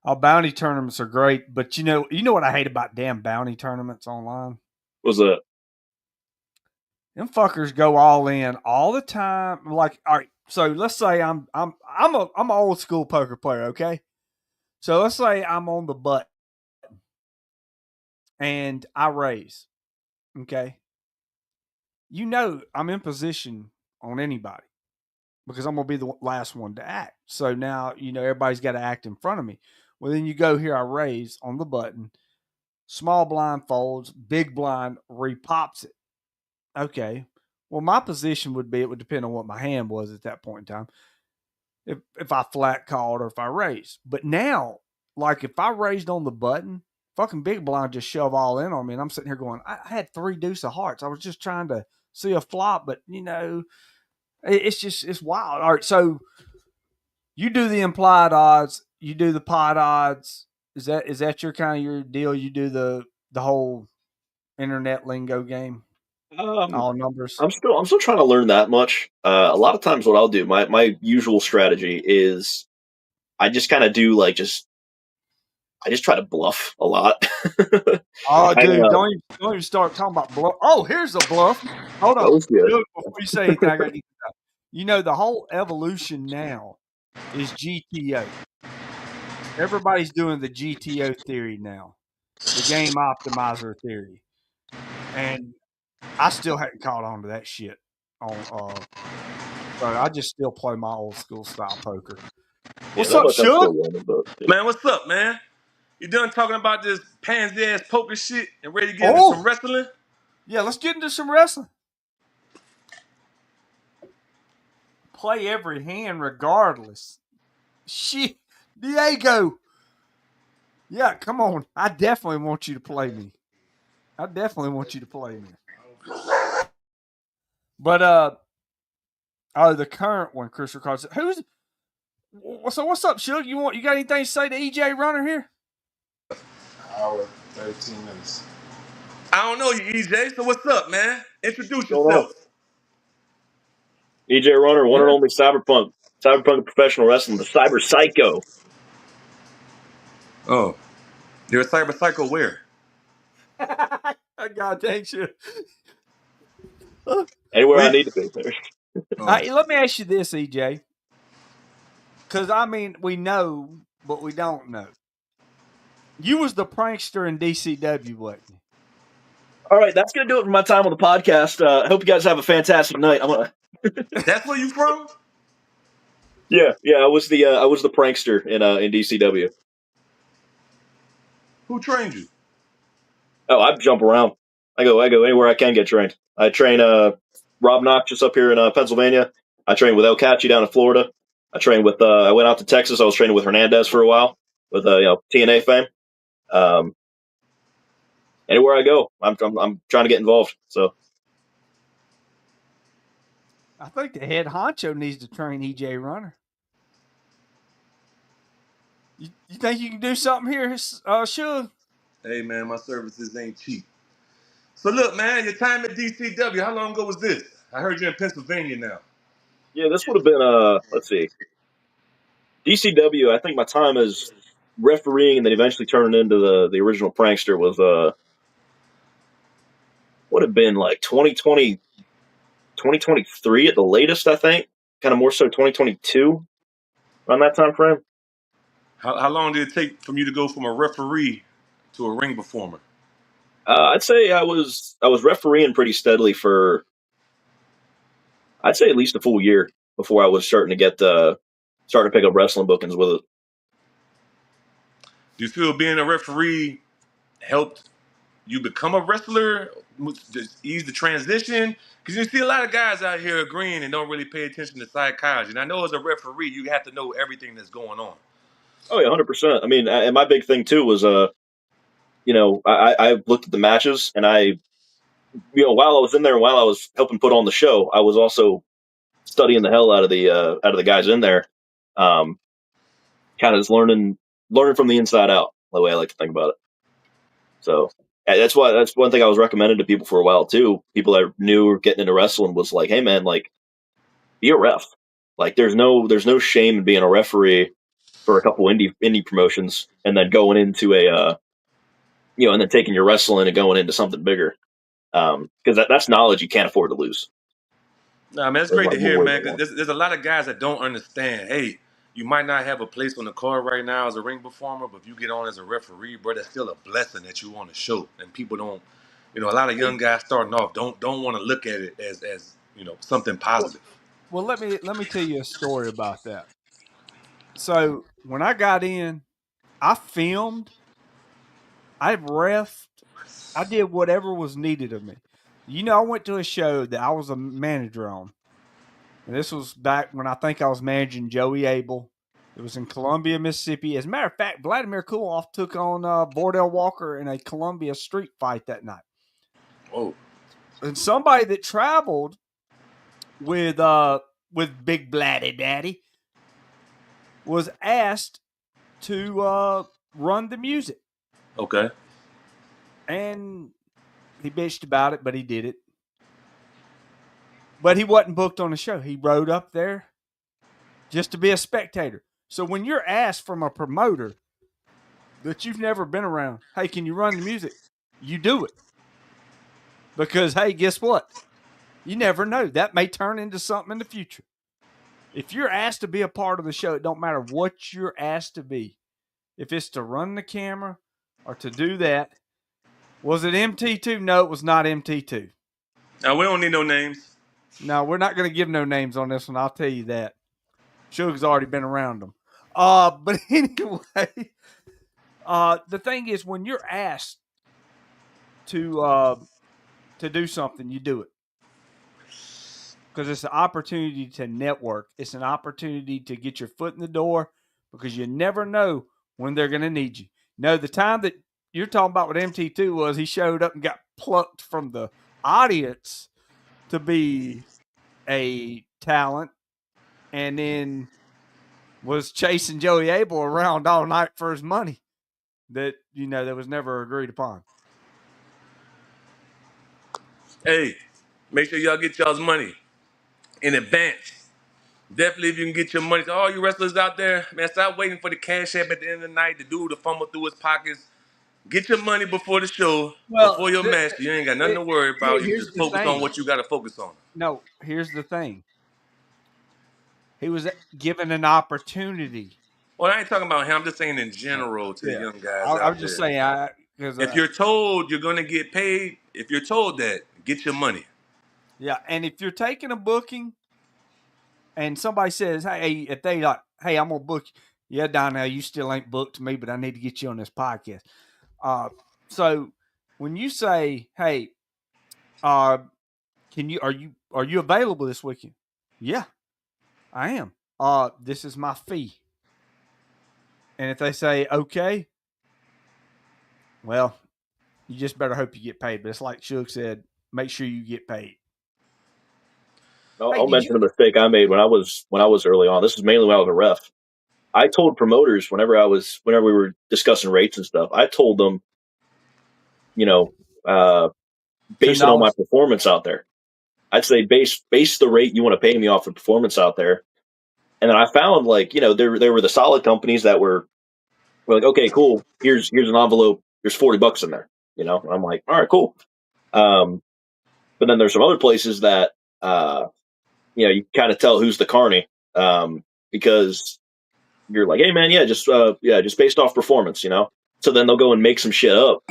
Oh, bounty tournaments are great, but you know what I hate about damn bounty tournaments online? Was that? Them fuckers go all in all the time. Like, all right, so let's say I'm an old school poker player, okay? So let's say I'm on the button and I raise, okay? I'm in position on anybody because I'm gonna be the last one to act. So now everybody's got to act in front of me. Well, then you go here, I raise on the button, small blind folds, big blind repops it. Okay. Well, my position would it would depend on what my hand was at that point in time. If I flat called or if I raised. But now, like if I raised on the button, fucking big blind just shove all in on me. And I'm sitting here going, I had 3 deuce of hearts. I was just trying to see a flop, but It's wild. All right, so you do the implied odds, you do the pot odds. Is that your kind of your deal? You do the whole internet lingo game, Um, all numbers. I'm still trying to learn that much. A lot of times, what I'll do, my usual strategy is I just kind of do I just try to bluff a lot. Oh, I dude, don't even start talking about bluff. Oh, here's a bluff. Hold on, that was good. dude, before you say anything, I got to. You know, the whole evolution now is GTO. Everybody's doing the GTO theory now, the game optimizer theory, and I still hadn't caught on to that shit. So I just still play my old school style poker. Yeah, What's up, I'm Shug? still learning, but yeah. Man, what's up, man? You done talking about this pansy ass poker shit and ready to get into some Oh, wrestling? yeah, let's get into some wrestling. Play every hand regardless. Shit, Diego. Yeah, come on. I definitely want you to play me. But the current one, Chris Ricardo. What's up, Shug? You got anything to say to EJ Runner here? Hour, 13 minutes. I don't know you, EJ. So what's up, man? Introduce What's going on? yourself. EJ Runner, one and Yeah. only Cyberpunk professional wrestling, the Cyber Psycho. Oh, you're a cyber psycho where? God dang you. Anywhere I need to be there. Let me ask you this, EJ. Because, I mean, we know, but we don't know. You was the prankster in DCW, wasn't you? All right, that's gonna do it for my time on the podcast. I hope you guys have a fantastic night. That's where you from? Yeah. I was the prankster in DCW. Who trained you? Oh, I jump around. I go anywhere I can get trained. I train Rob Noxious up here in Pennsylvania. I train with El Cachi down in Florida. I train with I went out to Texas. I was training with Hernandez for a while with TNA fame. Um, Anywhere I go, I'm trying to get involved. So I think the head honcho needs to train EJ Runner. You think you can do something here, Shug? Hey, man, my services ain't cheap. So look, man, your time at DCW, how long ago was this? I heard you're in Pennsylvania now. yeah, this would have been let's see, DCW. I think my time as refereeing and then eventually turning into the original prankster was would have been like 2020, 2023 at the latest. I think kind of more so 2022 around that time frame. How long did it take from you to go from a referee to a ring performer? I'd say I was refereeing pretty steadily for I'd say at least a full year before I was starting to pick up wrestling bookings with it. Do you feel being a referee helped you become a wrestler? Just ease the transition? Because you see a lot of guys out here agreeing and don't really pay attention to psychology. And I know as a referee, you have to know everything that's going on. Oh yeah, 100%. I mean, and my big thing too was I looked at the matches and while I was in there and while I was helping put on the show, I was also studying the hell out of the guys in there. Kind of just learning from the inside out, the way I like to think about it. So that's one thing I was recommending to people for a while too. People that knew were getting into wrestling was like, hey man, like be a ref. Like there's no shame in being a referee for a couple indie promotions and then going into and then taking your wrestling and going into something bigger. Because that's knowledge you can't afford to lose. Nah, man, it's There's great like to hear, more man. than one. Because there's a lot of guys that don't understand. Hey, you might not have a place on the card right now as a ring performer, but if you get on as a referee, bro, that's still a blessing that you want to show. And people don't, a lot of young guys starting off don't want to look at it as something positive. Well, let me tell you a story about that. So when I got in, I filmed, I refed, I did whatever was needed of me. I went to a show that I was a manager on, and this was back when I think I was managing Joey Abel. It was in Columbia, Mississippi. As a matter of fact, Vladimir Kuloff took on Bordell Walker in a Columbia street fight that night. Oh, And somebody that traveled with with Big Blatty Daddy, was asked to run the music. Okay. And he bitched about it, but he did it. But he wasn't booked on the show. He rode up there just to be a spectator. So when you're asked from a promoter that you've never been around, hey, can you run the music? You do it. Because, hey, guess what? You never know. That may turn into something in the future. If you're asked to be a part of the show, it don't matter what you're asked to be. If it's to run the camera or to do that. Was it MT2? No, it was not MT2. Now, we don't need no names. No, we're not going to give no names on this one. I'll tell you that. Suge's already been around them. But anyway, the thing is, when you're asked to do something, you do it. Because it's an opportunity to network. It's an opportunity to get your foot in the door because you never know when they're going to need you. No, the time that you're talking about with MT2 was he showed up and got plucked from the audience to be a talent and then was chasing Joey Abel around all night for his money that was never agreed upon. Hey, make sure y'all get y'all's money in advance. Definitely, if you can get your money. To all you wrestlers out there, man, stop waiting for the cash app at the end of the night. The dude to fumble through his pockets. Get your money before the show, before your match. You ain't got nothing to worry about. You just focus on what you got to focus on. No, here's the thing. He was given an opportunity. Well, I ain't talking about him. I'm just saying in general to the young guys out I was just saying, if you're told you're going to get paid, if you're told that, get your money. Yeah, and if you're taking a booking and somebody says, hey, if they like, hey, I'm going to book you. Yeah, Donnell, you still ain't booked me, but I need to get you on this podcast. So when you say, hey, are you available this weekend? Yeah, I am. This is my fee. And if they say, okay, well, you just better hope you get paid. But it's like Suge said, make sure you get paid. I'll mention a mistake I made when I was early on. This was mainly when I was a ref. I told promoters whenever we were discussing rates and stuff, I told them, base it on my performance out there. I'd say base the rate you want to pay me off of performance out there. And then I found there were the solid companies that were like, okay, cool. Here's an envelope. There's $40 in there. And I'm like, all right, cool. But then there's some other places that you kind of tell who's the carny because you're like, hey man, just based off performance, So then they'll go and make some shit up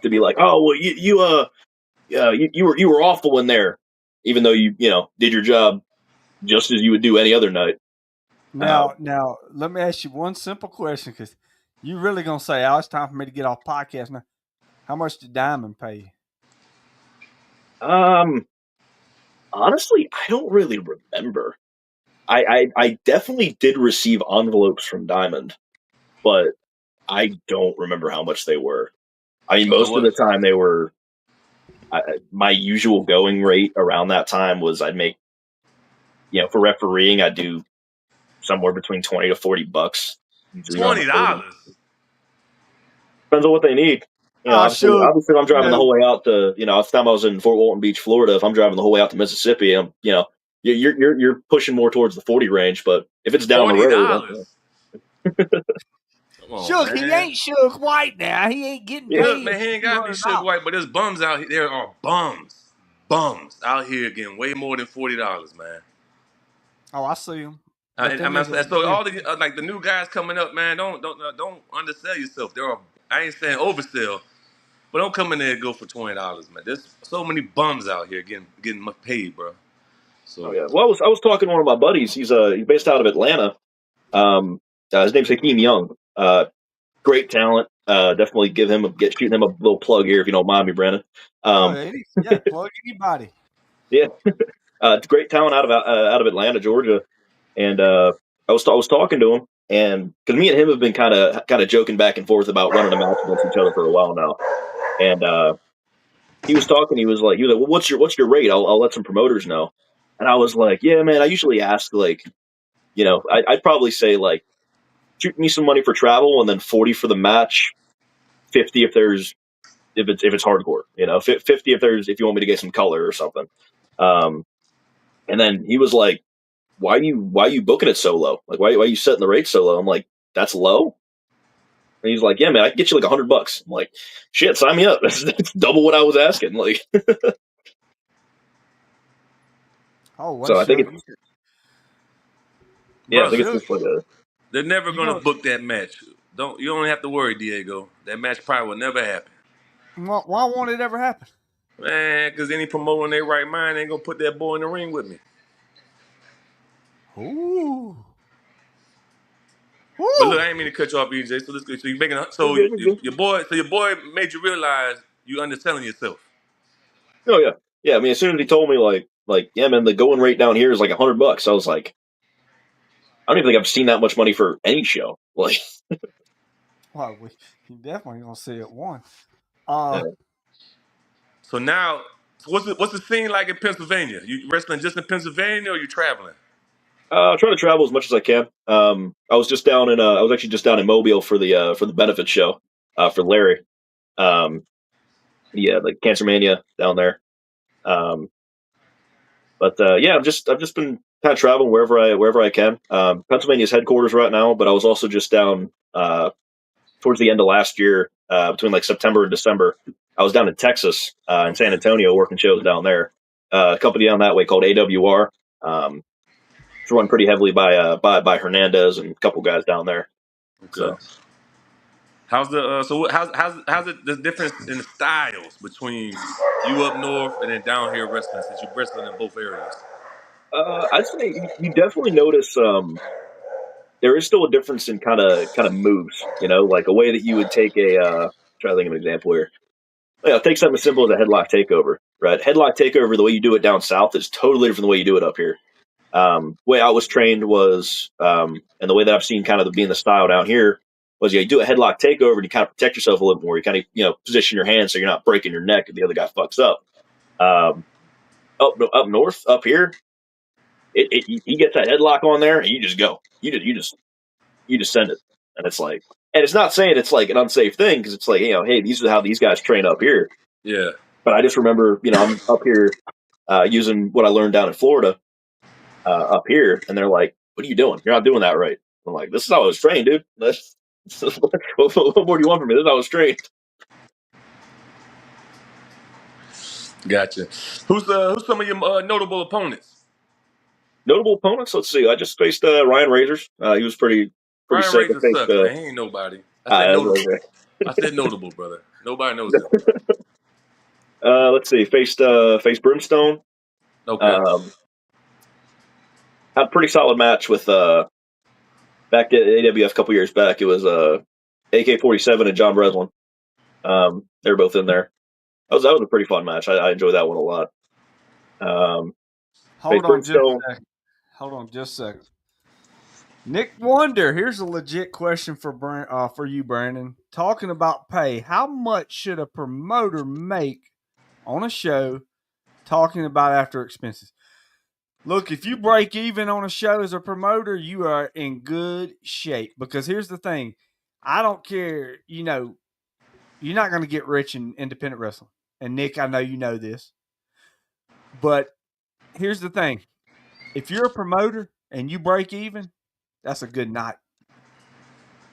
to be like, oh well, you were awful in there, even though you did your job just as you would do any other night. Now, let me ask you one simple question because you really gonna say, "Oh, it's time for me to get off podcast now." How much did Diamond pay you? Honestly, I don't really remember. I definitely did receive envelopes from Diamond, but I don't remember how much they were. I mean, most of the time they were. My usual going rate around that time was I'd make, for refereeing, I'd do somewhere between $20 to $40. $20. Depends on what they need. Obviously, if I'm driving the whole way out to, last time I was in Fort Walton Beach, Florida. If I'm driving the whole way out to Mississippi, you're pushing more towards the 40 range. But if it's down the road, Suge, he ain't Suge White now. He ain't getting paid. Look, man, he ain't got to be Suge White, but there's bums out here. There are bums out here getting way more than $40, man. Oh, I see them. So all the new guys coming up, man, don't undersell yourself. I ain't saying oversell, but don't come in there and go for $20, man. There's so many bums out here getting paid, bro. So Well, I was talking to one of my buddies. He's based out of Atlanta. His name's Hakeem Young. Great talent. Definitely shooting him a little plug here if you don't mind me, Brandon. Plug anybody. Yeah, great talent out of Atlanta, Georgia, and I was talking to him, and because me and him have been kind of joking back and forth about running a match against each other for a while now, and he was talking. He was like, well, what's your rate? I'll let some promoters know. And I was like, yeah, man, I usually ask like, I'd probably say like, shoot me some money for travel and then 40 for the match, 50 if it's hardcore, 50 if you want me to get some color or something. And then he was like, why are you booking it so low? Like, why are you setting the rate so low? I'm like, that's low. And he's like, yeah, man, I can get you like $100. I'm like, shit, sign me up. That's double what I was asking. Like, Oh, well, so I think sure. it's, I think Brother, it's just like a, they're never You gonna know, book that match. You don't have to worry, Diego. That match probably will never happen. why won't it ever happen? Man, because any promoter in their right mind ain't gonna put that boy in the ring with me. Ooh. But look, Woo. I ain't mean to cut you off, EJ. So let's go. So you making you're good, you're good. your boy made you realize you underselling yourself. Oh yeah, yeah. I mean, as soon as he told me like, yeah, man, the going rate down here is like $100, I was like, I don't even think I've seen that much money for any show. Like, Well, you definitely gonna see it one. yeah. So now, so what's the scene like in Pennsylvania? You wrestling just in Pennsylvania, or you traveling? I try to travel as much as I can. I was actually just down in Mobile for the benefit show for Larry. Um, yeah, like Cancer Mania down there. Um, but yeah, I've just been kind of traveling wherever I can. Pennsylvania's headquarters right now, but I was also just down towards the end of last year, between like September and December. I was down in Texas, in San Antonio, working shows down there. A company down that way called AWR. It's run pretty heavily by Hernandez and a couple guys down there. Okay. So How's the how's it the difference in the styles between you up north and then down here wrestling since you're wrestling in both areas? I'd say you definitely notice there is still a difference in kind of moves. Like a way that you would take try to think of an example here. Yeah, take something as simple as a headlock takeover. Right, headlock takeover. The way you do it down south is totally different than the way you do it up here. Way I was trained was, and the way that I've seen kind of being the style down here was, you do a headlock takeover and you kind of protect yourself a little more. You kind of position your hand so you're not breaking your neck if the other guy fucks up. Um, up north, up here, he gets that headlock on there and you just go. You just send it, and it's like, and it's not saying it's like an unsafe thing because it's like, hey, these are how these guys train up here. Yeah. But I just remember, I'm up here using what I learned down in Florida up here, and they're like, "What are you doing? You're not doing that right." I'm like, "This is how I was trained, dude. What more do you want from me? This is how I was trained." Gotcha. Who's some of your notable opponents? Notable opponents. Let's see. I just faced Ryan Razors. He was pretty Ryan sick. I Razor faced. sucks, man. He ain't nobody. I said Uh, notable. I said notable, brother. Nobody knows him. let's see. Faced Brimstone. Okay. Um, had a pretty solid match with back at AWF a couple years back. It was AK-47 and John Breslin. They were both in there. That was a pretty fun match. I enjoyed that one a lot. Hold Faced on just Brimstone. a second. Hold on just a second. Nick Wonder, here's a legit question for you, Brandon. Talking about pay, how much should a promoter make on a show? Talking about after expenses. Look, if you break even on a show as a promoter, you are in good shape. Because here's the thing, I don't care. You're not going to get rich in independent wrestling. And Nick, I know you know this, but here's the thing: if you're a promoter and you break even, that's a good night.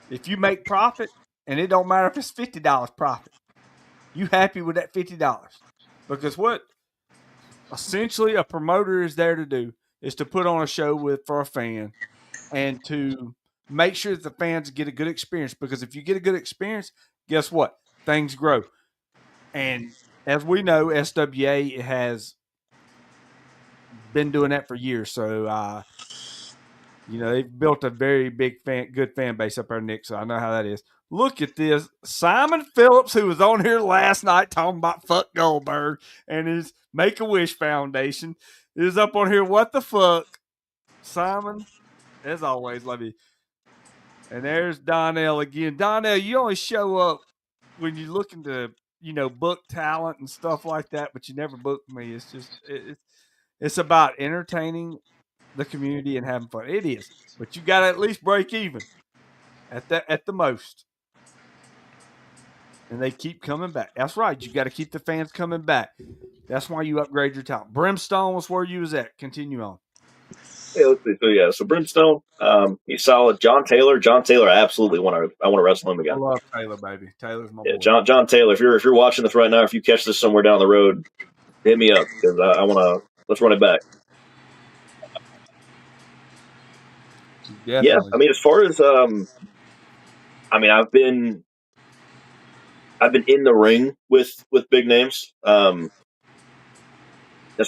If you make profit, and it don't matter if it's $50 profit, you happy with that $50? Because what essentially a promoter is there to do is to put on a show for a fan and to make sure that the fans get a good experience. Because if you get a good experience, guess what? Things grow. And as we know, SWA has been doing that for years. So they've built a very good fan base up there, Nick. So I know how that is. Look at this. Simon Phillips, who was on here last night talking about fuck Goldberg and his Make-A-Wish Foundation, is up on here. What the fuck? Simon, as always, love you. And there's Donnell again. Donnell, you only show up when you're looking to, book talent and stuff like that, but you never book me. It's just, It's about entertaining the community and having fun. It is, but you got to at least break even at the most. And they keep coming back. That's right. You got to keep the fans coming back. That's why you upgrade your talent. Brimstone was where you was at. Continue on. Yeah, let's see. So Brimstone, he's solid. John Taylor, I absolutely want to wrestle him I again. love Taylor, baby. Taylor's my boy. John Taylor. If you're watching this right now, if you catch this somewhere down the road, hit me up because I want to. Let's run it back. Definitely. Yeah, I mean, as far as I've been in the ring with big names. As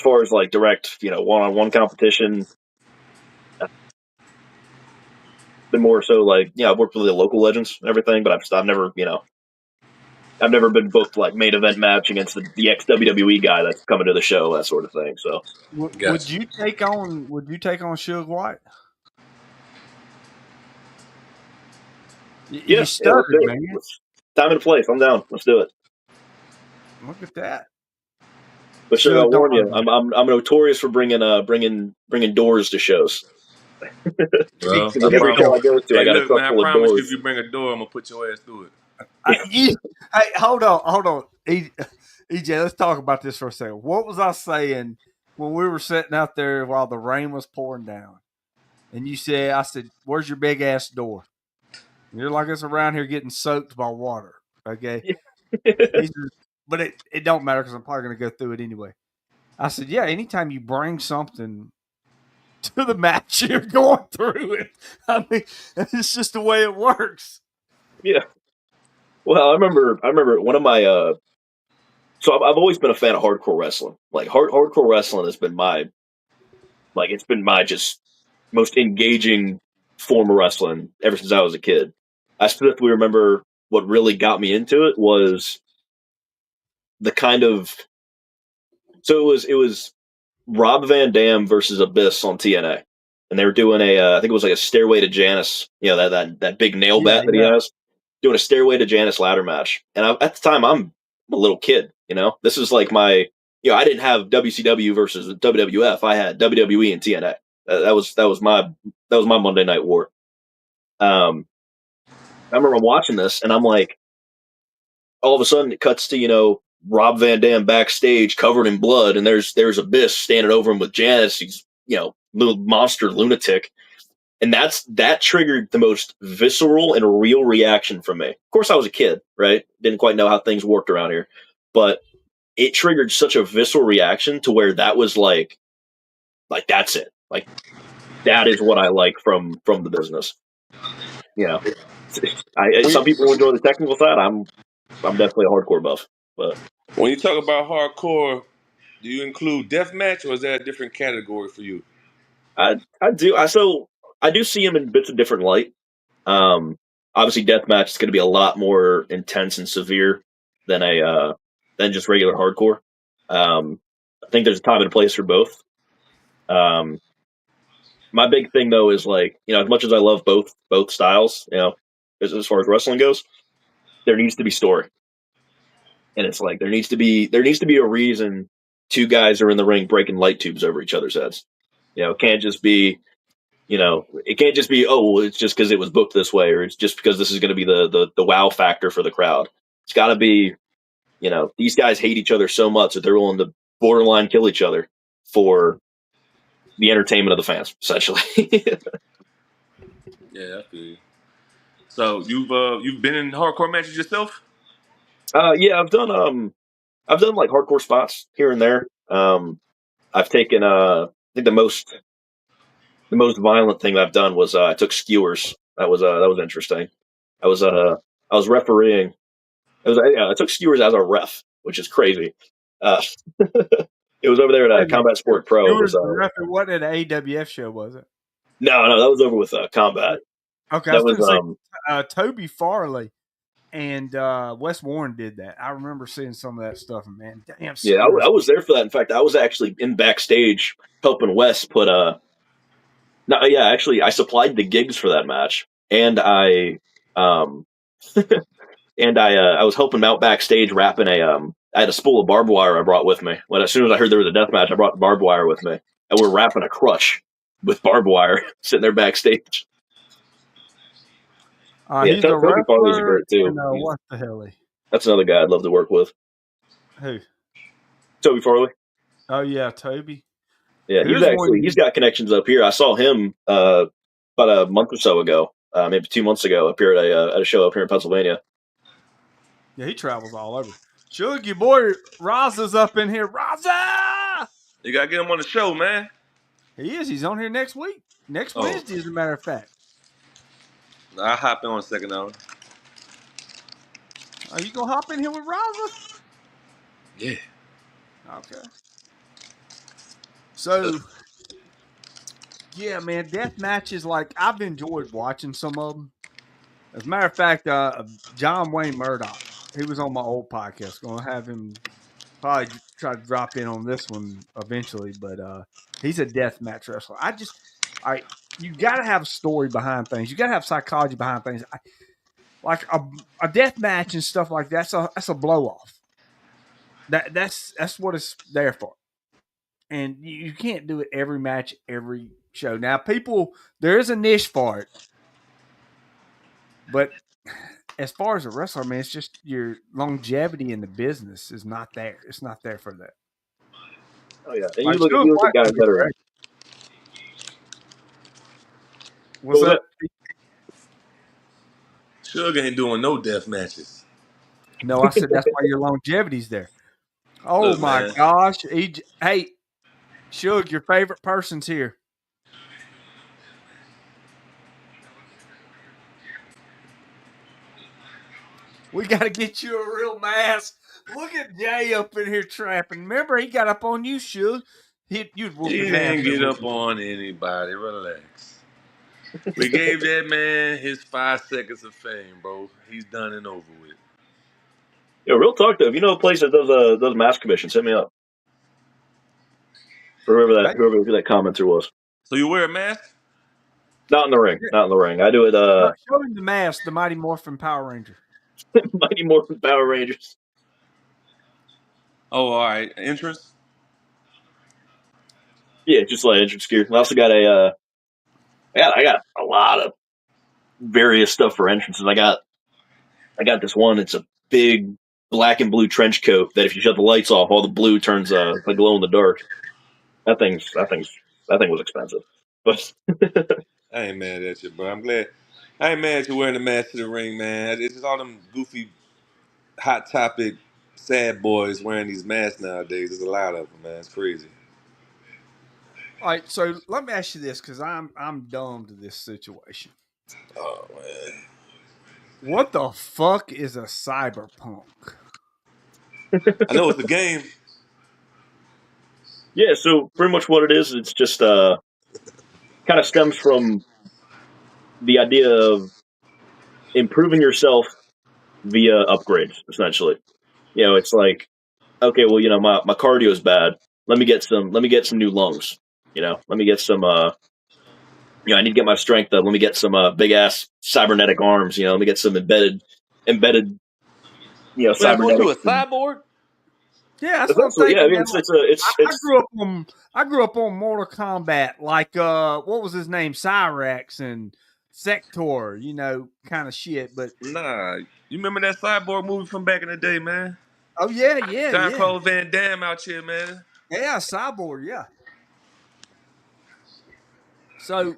far as like direct, one-on-one competition, been more so like, I've worked with the local legends and everything, but I've never, I've never been booked like main event match against the ex WWE guy that's coming to the show, that sort of thing. So would you take on Suge White? You stuttered, man. Time and place. I'm down. Let's do it. Look at that. But sure, I'll warn you. I'm notorious for bringing doors to shows. Well, every show I go to, I got a couple I of promise doors. you, if you bring a door, I'm gonna put your ass through it. Hey, hold on, EJ. Let's talk about this for a second. What was I saying when we were sitting out there while the rain was pouring down? And you said, I said, "Where's your big ass door?" And you're like, "It's around here getting soaked by water." Okay, but it don't matter because I'm probably gonna go through it anyway. I said, "Yeah, anytime you bring something to the match, you're going through it. I mean, it's just the way it works." Yeah. Well, I remember one of my so I've always been a fan of hardcore wrestling. Like hardcore wrestling has been it's been my just most engaging form of wrestling ever since I was a kid. I specifically remember what really got me into it was the kind of it was Rob Van Dam versus Abyss on TNA, and they were doing I think it was like a Stairway to Janice, that big nail bat that he has, doing a Stairway to Janice ladder match. And at the time, I'm a little kid, this is like my, I didn't have WCW versus WWF. I had WWE and TNA. That was my Monday Night War. I remember watching this, and I'm like, all of a sudden it cuts to Rob Van Dam backstage covered in blood, and there's Abyss standing over him with Janice. He's little monster lunatic, and that triggered the most visceral and real reaction from me. Of course, I was a kid, right? Didn't quite know how things worked around here, but it triggered such a visceral reaction to where that was like that's it. Like that is what I like from the business. Some people enjoy the technical side. I'm definitely a hardcore buff. But when you talk about hardcore, do you include deathmatch, or is that a different category for you? I do. I do see him in bits of different light. Obviously, deathmatch is going to be a lot more intense and severe than than just regular hardcore. I think there's a time and a place for both. My big thing though is as much as I love both styles, as far as wrestling goes, there needs to be story, and it's like there needs to be a reason two guys are in the ring breaking light tubes over each other's heads. It can't just be. It can't just be, oh, well, it's just because it was booked this way, or it's just because this is going to be the wow factor for the crowd. It's got to be, these guys hate each other so much that they're willing to borderline kill each other for the entertainment of the fans, essentially. Yeah, I feel you. So you've been in hardcore matches yourself? Yeah, I've done like hardcore spots here and there. I've taken I think the most violent thing I've done was I took skewers. That was interesting. I was refereeing. I took skewers as a ref, which is crazy. It was over there at Combat Sport Pro. It was ref. What at an AWF show was it? No, that was over with Combat. Okay, that was Toby Farley and Wes Warren did that. I remember seeing some of that stuff, and man, damn. Yeah, I was there for that. In fact, I was actually in backstage helping Wes put actually, I supplied the gigs for that match, and I I was helping him out backstage wrapping I had a spool of barbed wire I brought with me. As soon as I heard there was a death match, I brought the barbed wire with me, and we're wrapping a crutch with barbed wire, sitting there backstage. Yeah, He's a Toby Farley's wrestler. great too. And, what the hell? That's another guy I'd love to work with. Who? Toby Farley. Oh yeah, Toby. Yeah, he's got connections up here. I saw him about a month or so ago, maybe 2 months ago, up here at a show up here in Pennsylvania. Yeah, he travels all over. Suge, your boy Raza's up in here. Raza! You gotta get him on the show, man. He is. He's on here next week. Next Wednesday, as a matter of fact. I'll hop in on a second hour. Are you gonna hop in here with Raza? Yeah. Okay. So, yeah, man, death matches, like, I've enjoyed watching some of them. As a matter of fact, John Wayne Murdoch, he was on my old podcast. Going to have him probably try to drop in on this one eventually, but he's a death match wrestler. You got to have a story behind things. You got to have psychology behind things. Like a death match and stuff like that, that's a blow off. That's what it's there for. And you can't do it every match, every show. Now, there is a niche for it. But as far as a wrestler, man, it's just your longevity in the business is not there. It's not there for that. Oh, yeah. And you look at guys that are... What's up? Suge ain't doing no death matches. No, I said that's why your longevity's there. Oh, look, my gosh. Hey, Suge, your favorite person's here. We got to get you a real mask. Look at Jay up in here trapping. Remember, he got up on you, Suge. He didn't get up on anybody. Relax. We gave that man his 5 seconds of fame, bro. He's done and over with. Yo, real talk though. If you know a place that does mask commissions, hit me up. Whoever that commenter was. So you wear a mask? Not in the ring. Not in the ring. I do it. Show him the mask, the Mighty Morphin Power Ranger. Mighty Morphin Power Rangers. Oh, all right. Entrance? Yeah, just like entrance gear. I also got I got a lot of various stuff for entrances. I got this one. It's a big black and blue trench coat that if you shut the lights off, all the blue turns like glow in the dark. That thing was expensive. But I ain't mad at you, bro. I'm glad. I ain't mad at you wearing the mask to the ring, man. It's just all them goofy, hot topic, sad boys wearing these masks nowadays. There's a lot of them, man. It's crazy. All right, so let me ask you this, because I'm dumb to this situation. Oh man, what the fuck is a cyberpunk? I know it's a game. Yeah, so pretty much what it is, it's just kind of stems from the idea of improving yourself via upgrades, essentially. You know, it's like, okay, well, you know, my cardio is bad. Let me get some new lungs. You know, let me get some. I need to get my strength up. Let me get some big ass cybernetic arms. You know, let me get some embedded. You know, cybernetic. You a cyborg? Yeah, that's what I'm thinking. Yeah, I mean, I grew up on Mortal Kombat, like what was his name, Cyrax and Sector, you know, kind of shit. But nah, you remember that cyborg movie from back in the day, man? Oh yeah. Jean-Claude Van Damme out here, man. Yeah, cyborg, yeah. So,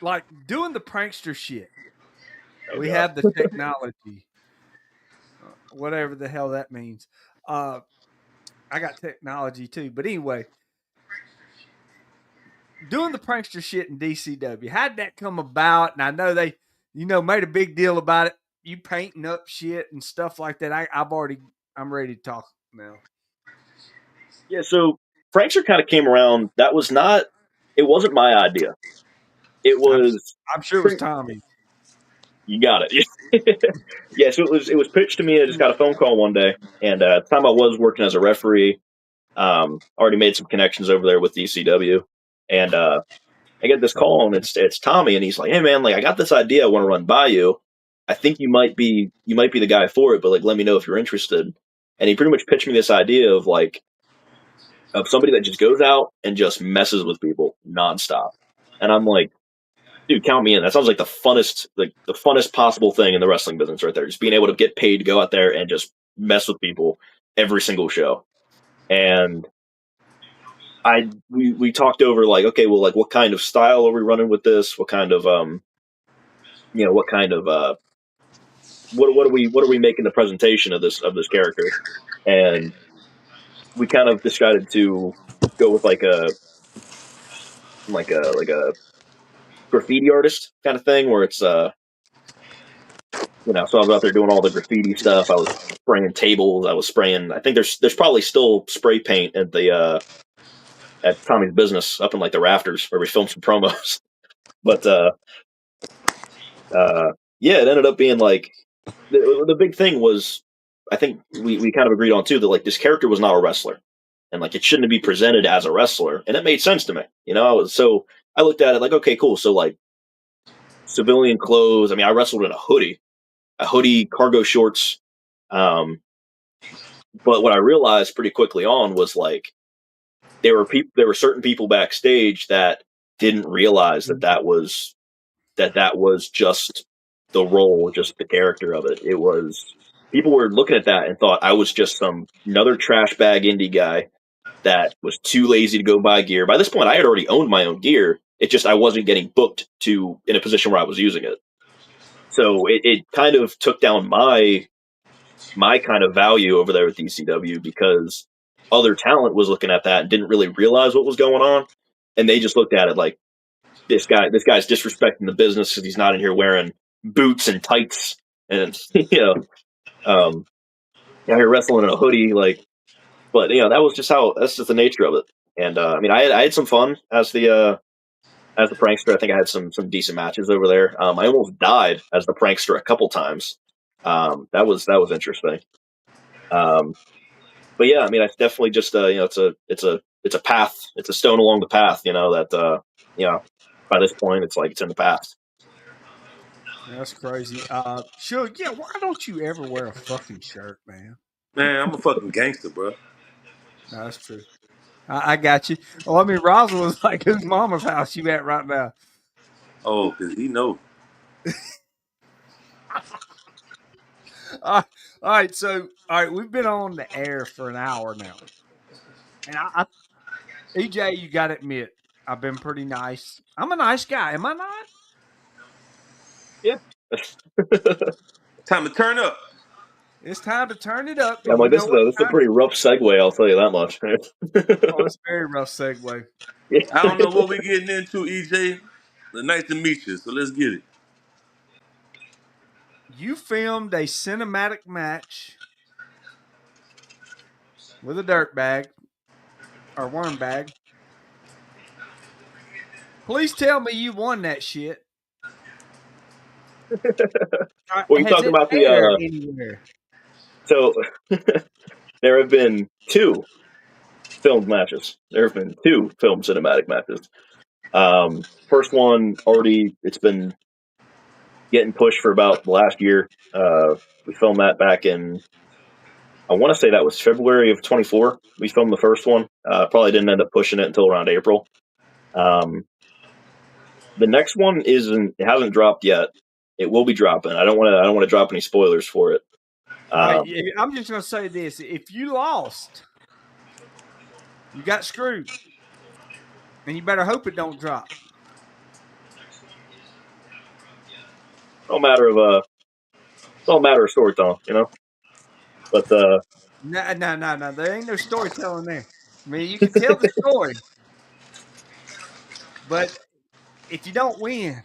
like doing the prankster shit, we have the technology, whatever the hell that means. I got technology too, but anyway, doing the prankster shit in DCW, how'd that come about? And I know they, made a big deal about it. You painting up shit and stuff like that. I'm ready to talk now. Yeah, so prankster kind of came around. It wasn't my idea. It was. I'm sure it was Tommy. You got it. Yeah, so it was pitched to me. I just got a phone call one day, and at the time I was working as a referee. Already made some connections over there with DCW, and I get this call, and it's Tommy, and he's like, "Hey man, like I got this idea I want to run by you. I think you might be the guy for it, but like let me know if you're interested." and he pretty much pitched me this idea of like of somebody that just goes out and just messes with people nonstop. And I'm like, dude, count me in. That sounds like the funnest possible thing in the wrestling business right there. Just being able to get paid to go out there and just mess with people every single show. And we talked over like, okay, well, like what kind of style are we running with this? What kind of what kind of what are we making the presentation of this character? And we kind of decided to go with like a graffiti artist kind of thing where it's so I was out there doing all the graffiti stuff. I was spraying tables. I was spraying. I think there's probably still spray paint at the at Tommy's business up in like the rafters where we filmed some promos. But yeah, it ended up being like the big thing was I think we kind of agreed on too that like this character was not a wrestler and like it shouldn't be presented as a wrestler, and it made sense to me. So I looked at it like, okay, cool. So like civilian clothes. I mean, I wrestled in a hoodie, cargo shorts. But what I realized pretty quickly on was like there were certain people backstage that didn't realize that was just the role, just the character of it. It was people were looking at that and thought I was just some another trash bag indie guy that was too lazy to go buy gear. By this point, I had already owned my own gear. It just I wasn't getting booked in a position where I was using it. So it kind of took down my kind of value over there at DCW because other talent was looking at that and didn't really realize what was going on, and they just looked at it like this guy's disrespecting the business because he's not in here wearing boots and tights and out here wrestling in a hoodie like. But that's just the nature of it. And I mean, I had some fun as the prankster. I think I had some decent matches over there. I almost died as the prankster a couple times. That was interesting. But yeah, I mean, it's definitely just it's a path. It's a stone along the path. That by this point it's like it's in the past. That's crazy. Sure, yeah. Why don't you ever wear a fucking shirt, man? Man, I'm a fucking gangster, bro. No, that's true. I got you. Well, I mean, Roswell was like his mama's house you at right now. Oh, because he know. All right, so we've been on the air for an hour now, and EJ, you got to admit, I've been pretty nice. I'm a nice guy, am I not? Yeah. Time to turn up. It's time to turn it up. I'm like, this is a pretty rough segue. I'll tell you that much. Oh, it's a very rough segue. I don't know what we're getting into, EJ. Nice to meet you. So let's get it. You filmed a cinematic match with a dirt bag or worm bag. Please tell me you won that shit. Well, you talking about the anywhere? So there have been 2 filmed matches. There have been 2 filmed cinematic matches. First one already, it's been getting pushed for about the last year. We filmed that back in, I want to say that was February of 24. We filmed the first one. Probably didn't end up pushing it until around April. The next one it hasn't dropped yet. It will be dropping. I don't want to drop any spoilers for it. I'm just going to say this. If you lost, you got screwed. And you better hope it don't drop. It's all matter of storytelling, But No. There ain't no storytelling there. I mean, you can tell the story. But if you don't win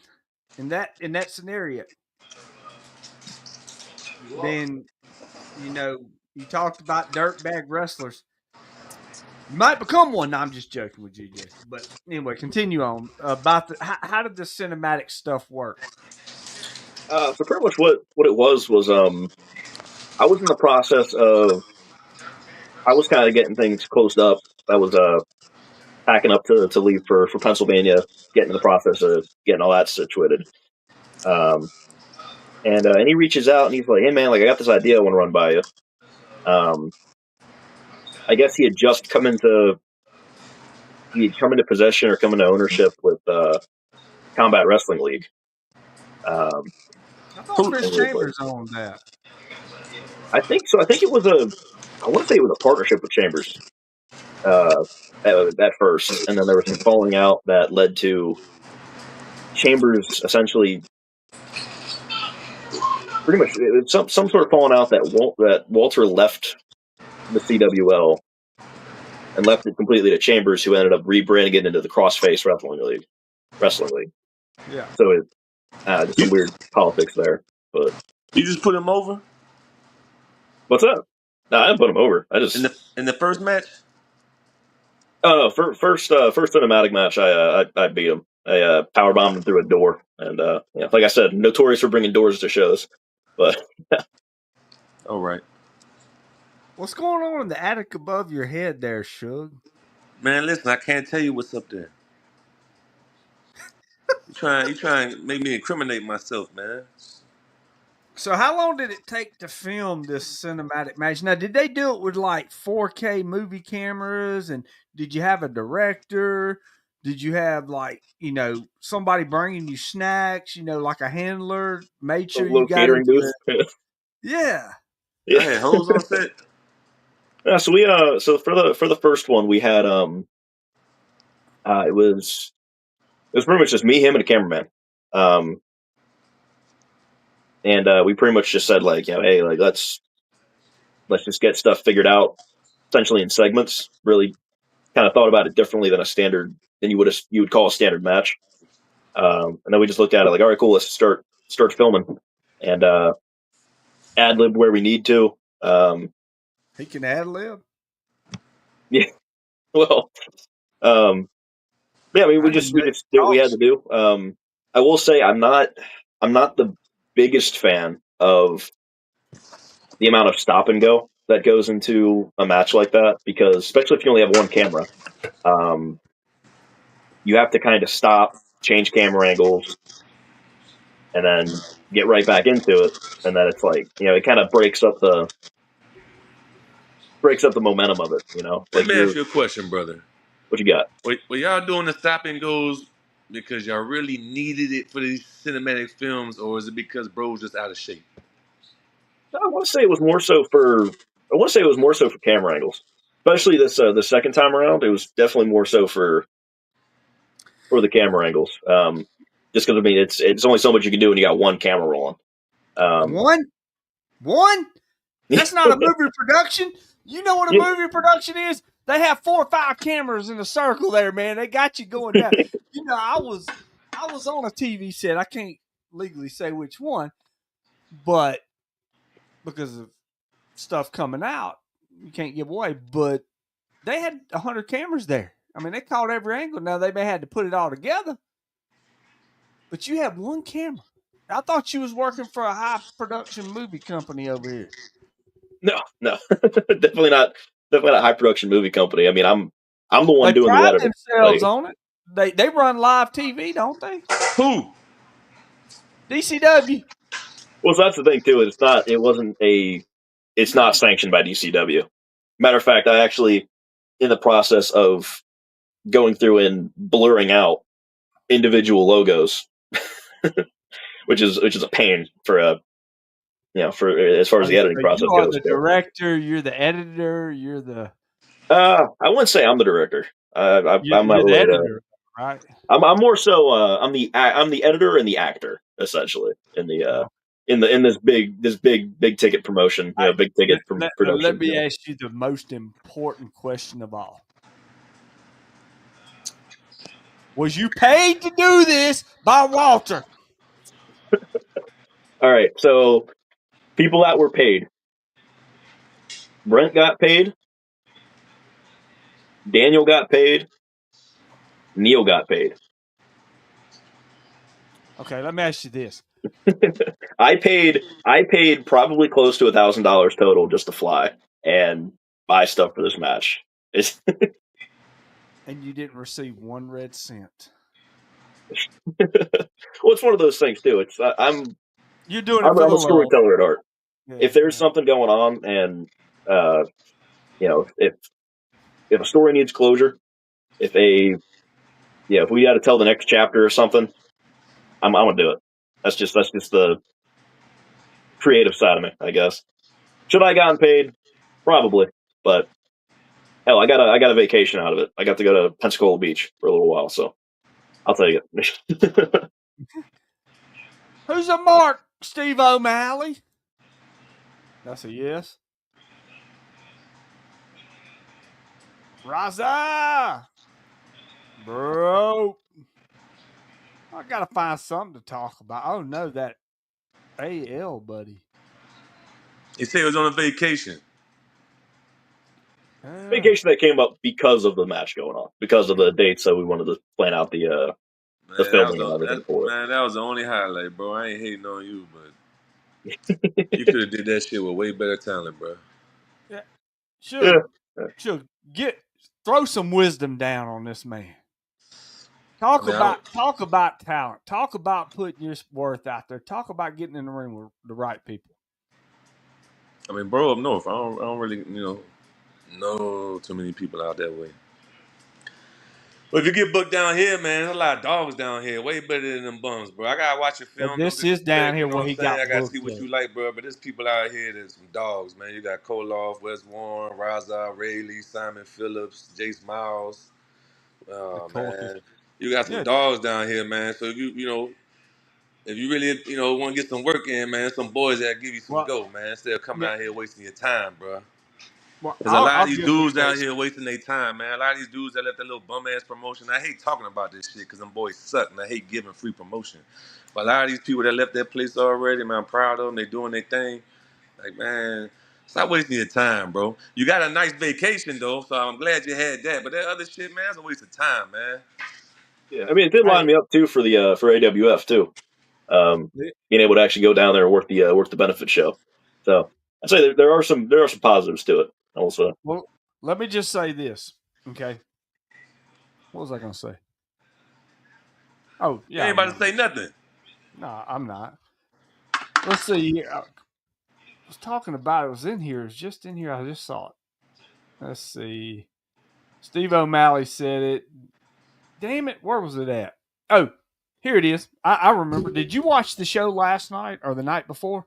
in that scenario, then you talked about dirtbag wrestlers. You might become one. No, I'm just joking with you, Jesse. But anyway, continue on about how did the cinematic stuff work? so pretty much what it was I was in the process of I was kind of getting things closed up. I was packing up to leave for Pennsylvania, getting in the process of getting all that situated. And he reaches out and he's like, "Hey man, like I got this idea I want to run by you." I guess he had just come into possession or come into ownership with Combat Wrestling League. I thought Who? Chris Chambers owned that. I think so. I think it was I want to say it was a partnership with Chambers at first, and then there was some falling out that led to Chambers essentially pretty much some sort of falling out that Walter left the CWL and left it completely to Chambers, who ended up rebranding it into the Crossface Wrestling League. Yeah. So just some weird politics there. But You just put him over what's up? No, I didn't put him over. I just in the first match. oh no, first cinematic match, I beat him. I power bombed him through a door, and yeah, like I said, notorious for bringing doors to shows. But All right, What's going on in the attic above your head there, Shug? man. Listen, I can't tell you what's up there. You trying to make me incriminate myself, man. So how long did it take to film this cinematic match? Now, did they do it with like 4K movie cameras? And did you have a director? Did you have like, somebody bringing you snacks, like a handler, made a sure little you got catering into booth. the... Yeah. I had hoes on set. Yeah, so we so for the first one we had it was pretty much just me, him, and a cameraman. And we pretty much just said like, hey, like let's just get stuff figured out essentially in segments. Really kind of thought about it differently than you would call a standard match. And then we just looked at it like, all right, cool, let's start filming and ad lib where we need to. He can ad lib. Yeah, well, yeah, I mean, we just did what we had to do. I will say I'm not the biggest fan of the amount of stop and go that goes into a match like that, because especially if you only have one camera, you have to kind of stop, change camera angles, and then get right back into it. And then it's like, it kind of breaks up the momentum of it. Let Like me ask you a question, brother. what you got? Were y'all doing the stop and goes because y'all really needed it for these cinematic films, or is it because bro's just out of shape? I want to say it was more so for camera angles, especially this the second time around. It was definitely more so for the camera angles. Just because I mean, it's only so much you can do when you got one camera rolling. One? That's not a movie production. You know what a movie production is? They have 4 or 5 cameras in a circle there, man. They got you going down. I was on a TV set. I can't legally say which one, but because of stuff coming out, you can't give away. But they had 100 cameras there. I mean, they caught every angle. Now they may have to put it all together, but you have one camera. I thought you was working for a high production movie company over here. No, definitely not a high production movie company. I mean, I'm the one doing the editing. Themselves on it. They run live TV, don't they? Who? DCW. Well, so that's the thing too. It's not sanctioned by DCW. Matter of fact, I actually, in the process of going through and blurring out individual logos, which is a pain for for as far as the editing process You are goes. the director. You're the editor. You're the. I wouldn't say I'm the director. I'm not the really editor, right? I'm more so. I'm the editor and the actor essentially in the in this big ticket promotion. Big ticket production. Let me ask you the most important question of all. Was you paid to do this by Walter? All right, so people that were paid. Brent got paid. Daniel got paid. Neil got paid. Okay, let me ask you this. I paid probably close to $1,000 total just to fly and buy stuff for this match. And you didn't receive 1 red cent. Well, it's one of those things too. You're doing it for I'm a storyteller at heart. Yeah, if there's something going on and You know, if a story needs closure, if we got to tell the next chapter or something, I'm gonna do it. That's just the creative side of me, I guess. Should I have gotten paid? Probably, but hell, I got a vacation out of it. I got to go to Pensacola Beach for a little while, so I'll take it. Who's a mark? Steve O'Malley. That's a yes. Raza, bro. I gotta find something to talk about. Oh no, that AL buddy. He said he was on a vacation. Vacation that came up because of the match going on, because of the dates that we wanted to plan out the Man, filming and everything for it. man, that was the only highlight, bro. I ain't hating on you, but you could have did that shit with way better talent, bro. Yeah, Yeah. should throw some wisdom down on this man. Talk about talent. Talk about putting your worth out there. Talk about getting in the ring with the right people. I mean, bro, up north, I don't really, know too many people out that way. But if you get booked down here, man, there's a lot of dogs down here. Way better than them bums, bro. I gotta watch your film. But this is down here you know where what he I'm saying? got I gotta booked see what at. you like, bro. But there's people out here that's some dogs, man. You got Koloff, Wes Warren, Raza, Rayleigh, Simon Phillips, Jace Miles. Oh, man. You got some dogs down here, man. So if if you really, want to get some work in, man, some boys that give you some go, man, instead of coming out here wasting your time, bro. Well, There's a lot of these dudes out here wasting their time, man. A lot of these dudes that left that little bum ass promotion. I hate talking about this shit because them boys suck, and I hate giving free promotion. But a lot of these people that left that place already, man, I'm proud of them. They doing their thing. Like, man, stop wasting your time, bro. You got a nice vacation though, so I'm glad you had that. But that other shit, man, that's a waste of time, man. Yeah, I mean, it did line me up too for the for AWF too. Being able to actually go down there and work the benefit show. So I'd say there are some positives to it also. Well, let me just say this, okay? What was I going to say? Oh, yeah. You ain't about to say nothing. No, I'm not. Let's see. I was talking about it. It was in here. It was just in here. I just saw it. Let's see. Steve O'Malley said it. Damn it. Where was it at? Oh, here it is. I remember. Did you watch the show last night or the night before?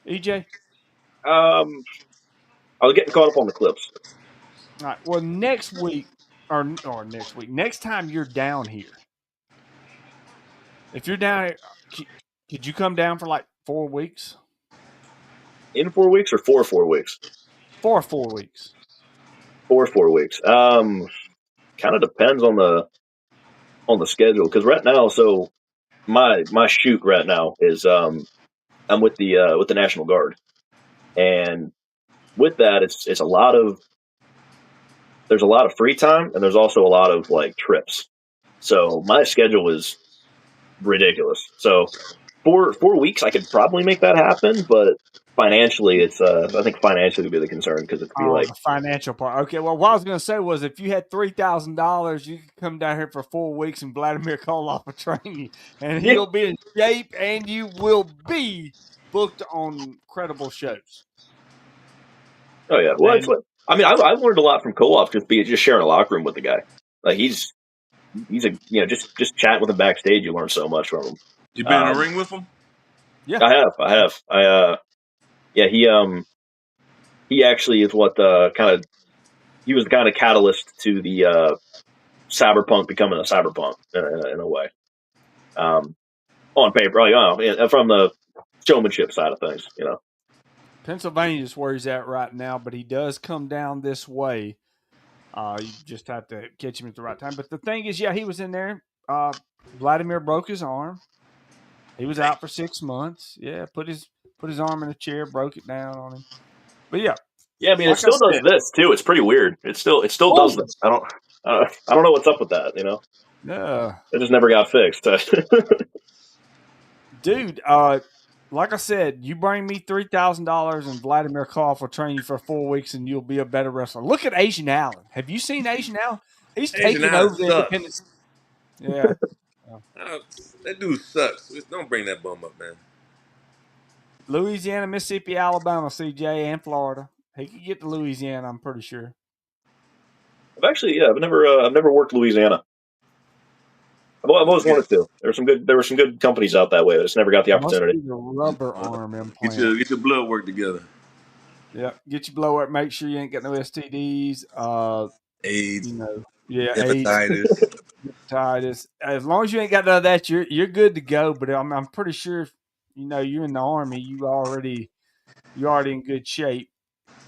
EJ? I was getting caught up on the clips. All right. Well, next week, next time you're down here, if you're down here, could you come down for like 4 weeks? In 4 weeks or 4 weeks? 4 weeks. 4 weeks. Kind of depends on the schedule because right now, so my shoot right now is I'm with the National Guard, and with that, it's there's a lot of free time and there's also a lot of like trips. So my schedule is ridiculous. So 4 weeks, I could probably make that happen, but financially, I think financially would be the concern because it'd be like the financial part. Okay, well, what I was going to say was if you had $3,000, you could come down here for 4 weeks and Vladimir Koloff will train you, and he'll be in shape, and you will be booked on credible shows. Oh yeah, well, I mean, I've learned a lot from Koloff just sharing a locker room with the guy. Like he's a just chatting with him backstage. You learn so much from him. You been in the ring with him? Yeah, I have. He actually is what he was the kind of catalyst to the Cyberpunk becoming a Cyberpunk in a way. On paper, from the showmanship side of things, Pennsylvania is where he's at right now, but he does come down this way. You just have to catch him at the right time. But the thing is, he was in there. Vladimir broke his arm. He was out for 6 months. Yeah, put his arm in a chair, broke it down on him. But yeah, I mean, it still does this too. It's pretty weird. It still does this. I don't know what's up with that. Yeah, it just never got fixed. Dude, like I said, you bring me $3,000 and Vladimir Koloff will train you for 4 weeks and you'll be a better wrestler. Look at Asian Allen. Have you seen Asian Allen? He's taking over the independence. Yeah. That dude sucks. Don't bring that bum up, man. Louisiana, Mississippi, Alabama, CJ, and Florida. He could get to Louisiana, I'm pretty sure. I've never worked Louisiana. I've always wanted to. There were some good companies out that way. I just never got the Must opportunity. be the rubber arm implant. Get your blood work together. Yeah, get your blow up. Make sure you ain't got no STDs. AIDS, AIDS, hepatitis. hepatitis. As long as you ain't got none of that, you're good to go. But I'm pretty sure if you're in the Army, you're already in good shape.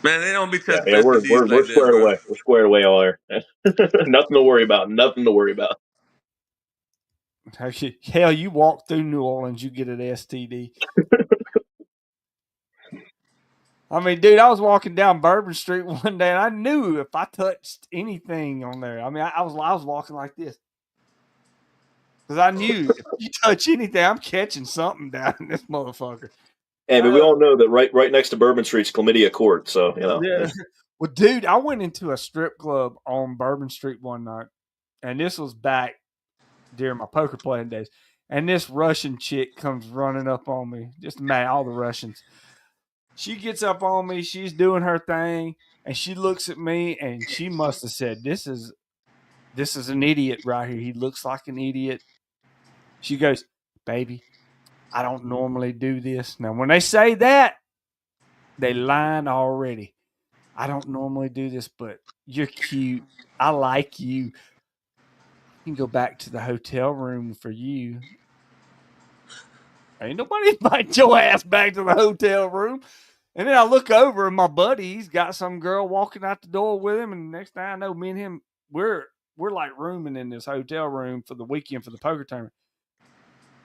Man, they don't be Yeah, testing yeah, for STDs we're like that, squared bro. away. We're squared away all there. Nothing to worry about. Nothing to worry about. Hell, you walk through New Orleans, you get an STD. I mean, dude, I was walking down Bourbon Street one day, and I knew if I touched anything on there, I mean, I was walking like this because I knew if you touch anything, I'm catching something down in this motherfucker. Hey, but we all know that right next to Bourbon Street's Chlamydia Court. So Yeah. Well, dude, I went into a strip club on Bourbon Street one night, and this was back during my poker playing days. And this Russian chick comes running up on me. Just mad, all the Russians. She gets up on me. She's doing her thing, and she looks at me, and she must have said, "This is an idiot right here. He looks like an idiot." She goes, "Baby, I don't normally do this." Now, when they say that, they lying already. I don't normally do this, but you're cute. I like you. You can go back to the hotel room for you. Ain't nobody invite your ass back to the hotel room. And then I look over and my buddy, he's got some girl walking out the door with him. And the next thing I know, me and him, we're like rooming in this hotel room for the weekend for the poker tournament.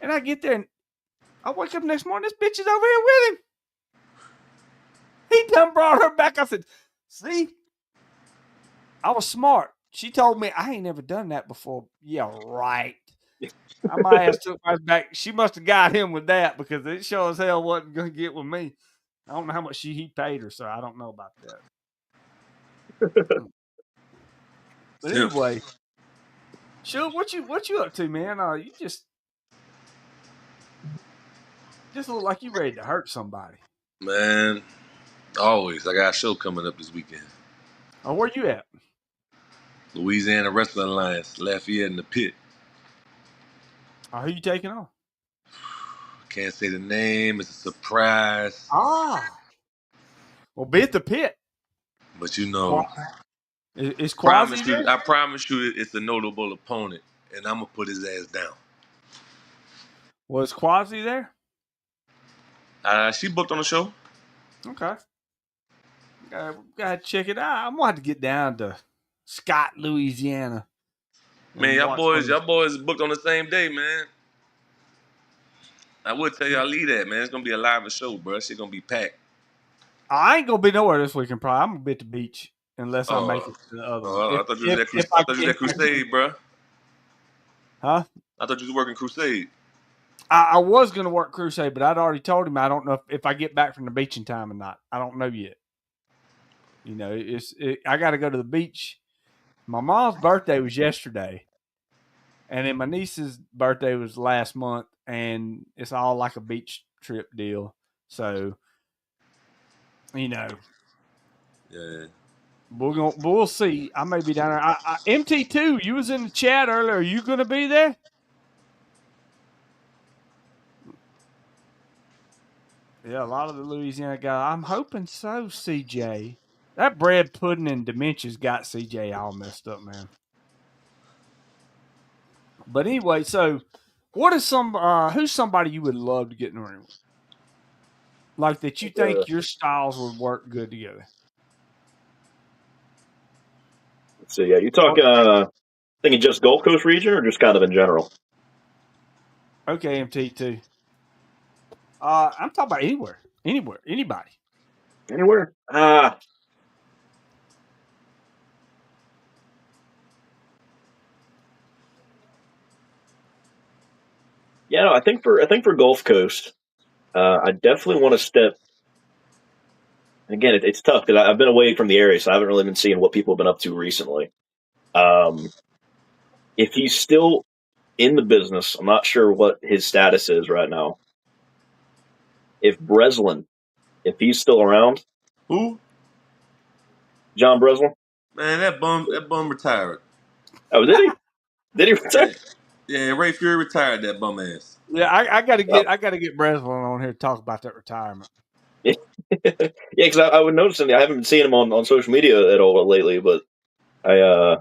And I get there and I wake up next morning, this bitch is over here with him. He done brought her back. I said, see, I was smart. She told me I ain't never done that before. Yeah, right. My ass took my back. She must have got him with that because it sure as hell wasn't going to get with me. I don't know how much he paid her, so I don't know about that. But anyway, sure, what you up to, man? You just look like you ready to hurt somebody. Man, always. I got a show coming up this weekend. Oh, where you at? Louisiana Wrestling Alliance, Lafayette in the Pit. Oh, who you taking on? Can't say the name. It's a surprise. Well, be at the Pit. But you know, Is Quasi there? I promise you, it's a notable opponent, and I'm gonna put his ass down. Was Quasi there? She booked on the show. Okay. Gotta check it out. I'm gonna have to get down to Scott, Louisiana. Man, y'all boys booked on the same day, man. I would tell y'all leave that, man. It's gonna be a live show, bro. Shit gonna be packed. I ain't gonna be nowhere this weekend, probably. I'm gonna be at the beach unless I make it to the other one. I thought you was at Crusade, bro. Huh? I thought you was working Crusade. I was gonna work Crusade, but I'd already told him I don't know if I get back from the beach in time or not. I don't know yet. You know, I got to go to the beach. My mom's birthday was yesterday, and then my niece's birthday was last month, and it's all like a beach trip deal. So, Yeah. We'll see. I may be down there. MT2, you was in the chat earlier. Are you going to be there? Yeah, a lot of the Louisiana guys. I'm hoping so, CJ. That bread pudding and dementia's got CJ all messed up, man. But anyway, so what is who's somebody you would love to get in the ring with? Like that you think your styles would work good together? Let's see. Yeah, you talking thinking just Gulf Coast region or just kind of in general? Okay, MT2. I'm talking about anywhere, anybody. Anywhere? Yeah, no, I think for Gulf Coast, I definitely want to step. Again, it's tough because I've been away from the area, so I haven't really been seeing what people have been up to recently. If he's still in the business, I'm not sure what his status is right now. if Breslin, if he's still around, Who? John Breslin. Man, that bum retired. Oh, did he? Did he retire? Yeah, yeah. Ray Fury retired that bum ass. Yeah, I got to Oh. get Breslin on here to talk about that retirement. Yeah, because I would notice him. I haven't been seeing him on social media at all lately, but Yeah,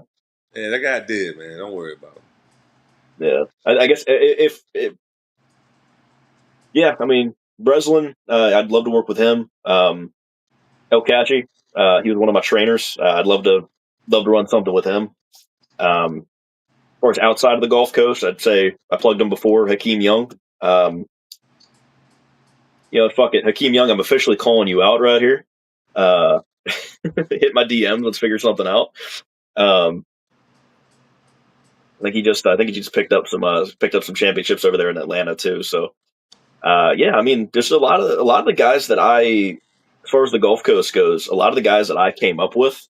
that guy dead, man. Don't worry about him. yeah, I guess if yeah, I mean Breslin, I'd love to work with him. El Cachi, he was one of my trainers. I'd love to run something with him. Of course, outside of the Gulf Coast, I'd say I plugged him before. Hakeem Young. Fuck it, Hakeem Young. I'm officially calling you out right here. Hit my DM. Let's figure something out. I think he just picked up some championships over there in Atlanta too. So yeah, I mean, there's a lot of the guys that as far as the Gulf Coast goes, a lot of the guys that I came up with,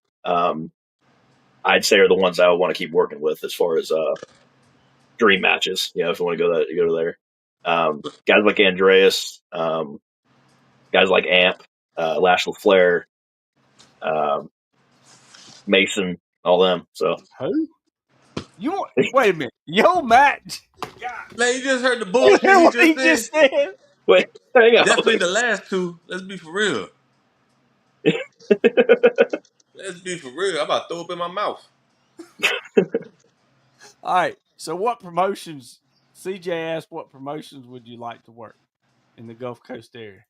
I'd say are the ones I would want to keep working with as far as dream matches. If you want to go there. Guys like Andreas, guys like Amp, Lashley Flair, Mason, all them. So Who? Wait a minute. Yo, Matt. Man, you just heard the You bullshit hear he what he just just said. said? wait, hang on. Definitely the last two. Let's be for real. Let's be for real. I'm about to throw up in my mouth. All right. So, what promotions? CJ asked, "What promotions would you like to work in the Gulf Coast area?"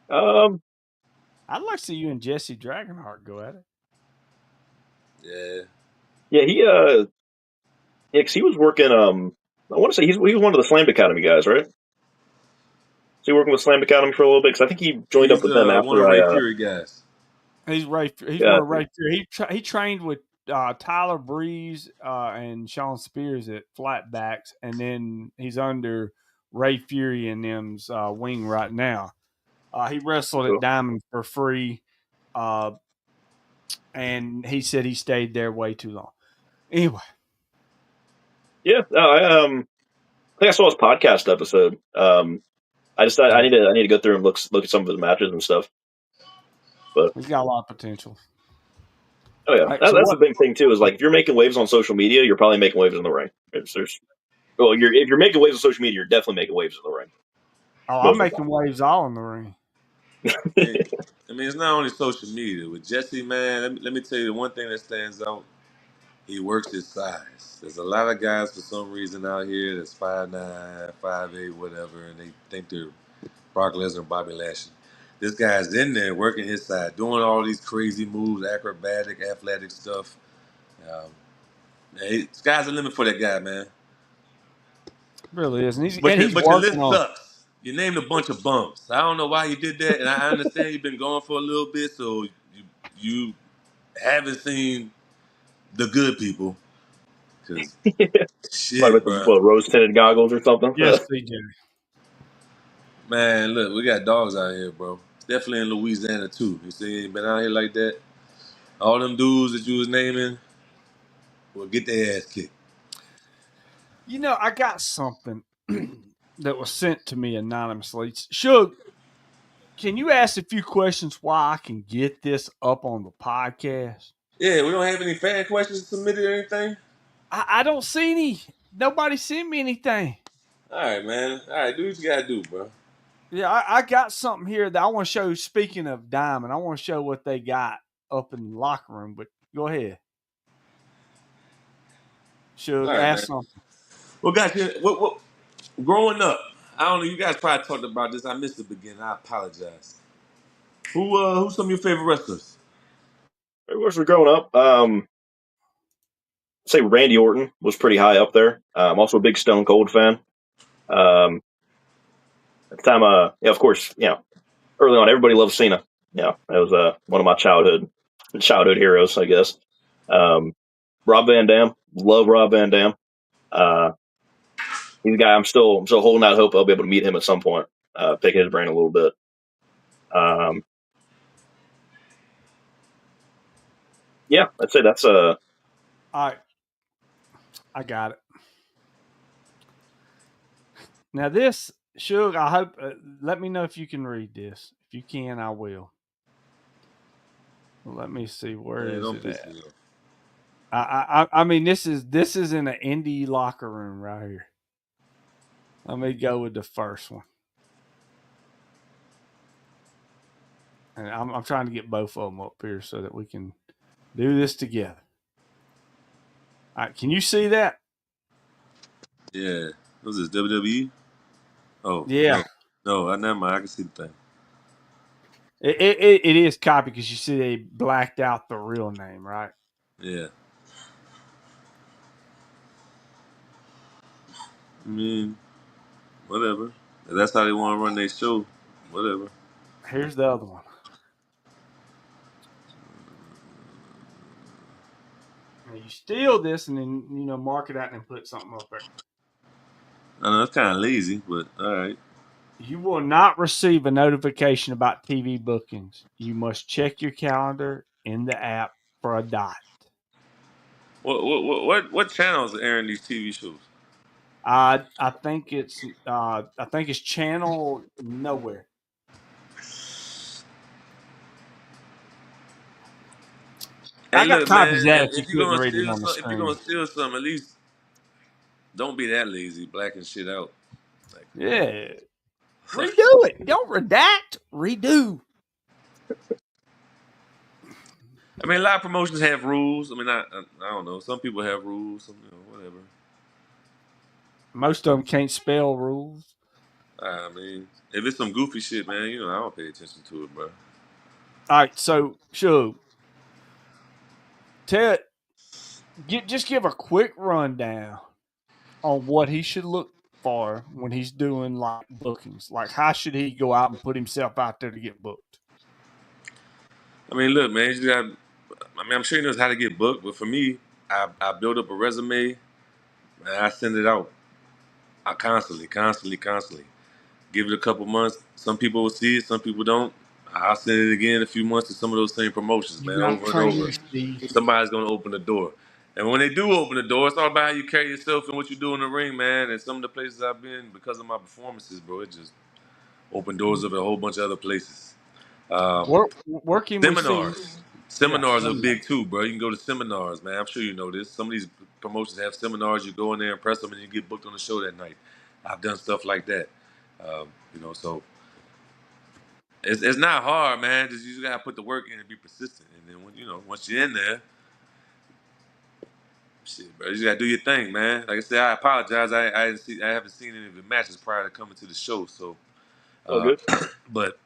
I'd like to see you and Jesse Dragonheart go at it. Yeah. Yeah, because he was working. I want to say he was one of the Slam Academy guys, right? So he working with Slam Academy for a little bit because I think he joined up He's with them one after of Ray I. Fury guys. He's Ray. He's Yeah, one of Ray Fury. He trained with Tyler Breeze and Sean Spears at Flatbacks, and then he's under Ray Fury and them's wing right now. He wrestled Cool. at Diamond for free, and he said he stayed there way too long. Anyway, Yeah, I think I saw his podcast episode. I decided I need to go through and look at some of his matches and stuff. But he's got a lot of potential. oh yeah, Right, that's so the big thing too. Is like if you're making waves on social media, you're probably making waves in the ring. If you're making waves on social media, you're definitely making waves in the ring. I'm making waves all in the ring. I mean, it's not only social media. With Jesse, man, let me tell you the one thing that stands out. He works his size. There's a lot of guys for some reason out here that's 5'9", 5'8", whatever, and they think they're Brock Lesnar and Bobby Lashley. This guy's in there working his side, doing all these crazy moves, acrobatic, athletic stuff. Sky's the limit for that guy, man. Really is, and he's But your working list on. sucks. You named a bunch of bums. I don't know why you did that, and I understand you've been going for a little bit, so you haven't seen the good people. Cause Probably shit, with bro. rose tinted goggles or something. Yes, CJ. Man, look, we got dogs out here, bro. Definitely in Louisiana too. You see, you ain't been out here like that. All them dudes that you was naming will get their ass kicked. I got something that was sent to me anonymously. Shug, can you ask a few questions why I can get this up on the podcast? Yeah, we don't have any fan questions submitted or anything. I don't see any. Nobody sent me anything. All right, man. All right, do what you gotta do, bro. Yeah, I got something here that I want to show. Speaking of Diamond, I want to show what they got up in the locker room. But go ahead. Shug, All right, ask man. something. Well, guys, what growing up, I don't know. You guys probably talked about this. I missed the beginning. I apologize. Who's some of your favorite wrestlers? Of course, we're growing up. Say Randy Orton was pretty high up there. I'm also a big Stone Cold fan. At the time, yeah, of course, early on, everybody loved Cena. Yeah, that was one of my childhood heroes, I guess. Rob Van Dam, love Rob Van Dam. He's a guy I'm still holding out hope I'll be able to meet him at some point. Pick his brain a little bit. Yeah, I'd say that's All right, I got it. Now this Shug, I hope. Let me know if you can read this. If you can, I will. Let me see. Where Man, is don't it piss at? me off. I mean, this is in an indie locker room right here. Let me go with the first one, and I'm trying to get both of them up here so that we can do this together. All right, can you see that? Yeah. What's this, WWE? Oh, Yeah, no, never mind. I can see the thing. it is copy because you see they blacked out the real name, right? Yeah. I mean, whatever. If that's how they want to run their show, whatever. Here's the other one. Now you steal this and then mark it out and then put something up there. I know it's kind of lazy, but all right. You will not receive a notification about TV bookings. You must check your calendar in the app for a dot. What channels are airing these TV shows? I think it's channel nowhere. Hey, I got look, copies man. of that If, if you if you're couldn't gonna read it steal on the some, if you're gonna screen. steal something, at least don't be that lazy, blacking shit out. Like, Yeah. Redo it. Don't redact. Redo. I mean, a lot of promotions have rules. I mean, I don't know. Some people have rules. Some, whatever. Most of them can't spell rules. I mean, if it's some goofy shit, man, I don't pay attention to it, bro. All right, so sure. Ted, just give a quick rundown on what he should look for when he's doing like bookings. Like, how should he go out and put himself out there to get booked? I mean, look, man, you just got. I mean, I'm sure he knows how to get booked, but for me, I build up a resume and I send it out. I constantly. Give it a couple months. Some people will see it, some people don't. I'll send it again in a few months to some of those same promotions, You man, got over and over. trainers, Steve. Somebody's gonna open the door. And when they do open the door, it's all about how you carry yourself and what you do in the ring, man. And some of the places I've been, because of my performances, bro, it just opened doors up at a whole bunch of other places. Um, Where can we see? Seminars. Yeah, Seminars are seminar. big too, bro. You can go to seminars, man. I'm sure you know this. Some of these promotions have seminars. You go in there, impress them, and you get booked on the show that night. I've done stuff like that. So it's not hard, man. You just gotta put the work in and be persistent. And then once you're in there, shit, bro, you just gotta do your thing, man. Like I said, I apologize. I haven't seen any of the matches prior to coming to the show. So, Oh, uh, good. but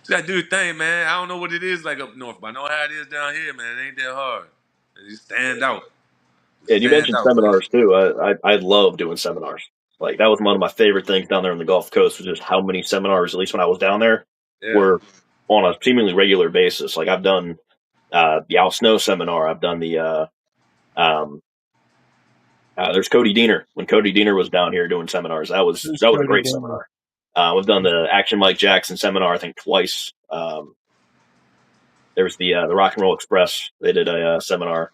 you gotta do your thing, man. I don't know what it is like up north, but I know how it is down here, man. It ain't that hard. You stand out. Yeah, Just and you stand mentioned out, buddy. seminars too. I love doing seminars. Like that was one of my favorite things down there on the Gulf Coast was just how many seminars, at least when I was down there, Yeah. were on a seemingly regular basis. Like I've done the Al Snow seminar. I've done um, there's Cody Deaner. When Cody Deaner was down here doing seminars, that was Who's that was a Cody great Denver? seminar. We've done the Action Mike Jackson seminar, I think twice. There was the Rock and Roll Express. They did a seminar.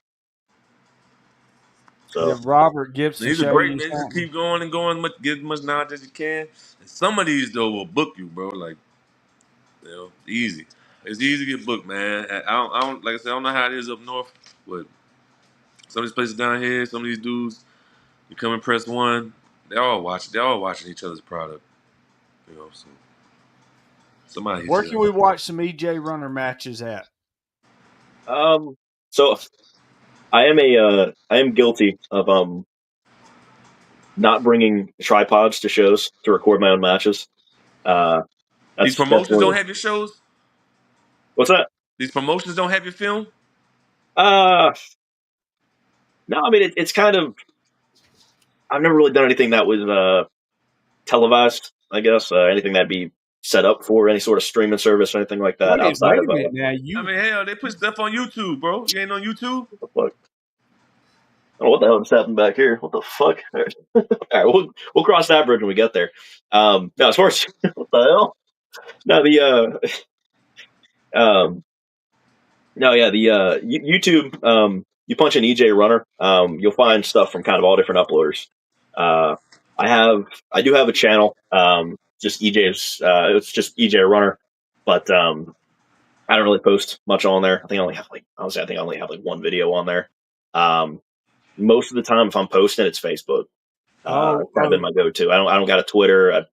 So Did Robert Gibson These are show great, you man. Just something? keep going and going. Get as much knowledge as you can. And some of these though will book you, bro. Like easy. It's easy to get booked, man. I don't like I said. I don't know how it is up north, but some of these places down here, some of these dudes, you come and press one, they all watch. They're all watching each other's product. So somebody hits Where you can up. we watch some EJ Runner matches at? um, so I am guilty of not bringing tripods to shows to record my own matches. Uh, These that's promotions one of don't the, have your shows. what's that? These promotions don't have your film. Uh, no, I mean it's kind of I've never really done anything that was televised. I guess anything that'd be set up for any sort of streaming service or anything like that outside Wait of a minute now. I mean, hell, they put stuff on YouTube, bro. You ain't on YouTube. what the fuck? I don't know what the hell just happened back here. What the fuck? All right, we'll cross that bridge when we get there. No, as far as what the hell? No, no, yeah, the YouTube. You punch in EJ Runner, you'll find stuff from kind of all different uploaders. I do have a channel. Just EJ's. It's just EJ Runner, but I don't really post much on there. I think I only have one video on there. Most of the time, if I'm posting, it's Facebook. Kind of been my go-to. I don't got a Twitter.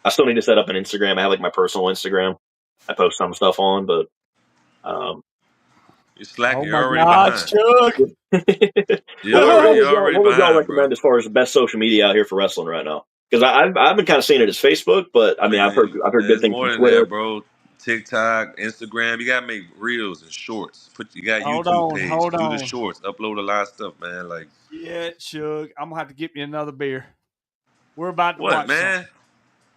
I still need to set up an Instagram. I have like my personal Instagram. I post some stuff on, but you're slacking. Oh You're my already God, behind. Chuck. What would y'all recommend as far as the best social media out here for wrestling right now? Because I've been kind of seeing it as Facebook, but I mean I've heard good There's things more from than Twitter. that, bro. TikTok, Instagram. You gotta make reels and shorts. You got Hold YouTube on, page. hold Do the on. shorts. Upload a lot of stuff, man. Like Yeah, Chuck. I'm gonna have to get me another beer. We're about to what, watch man? something.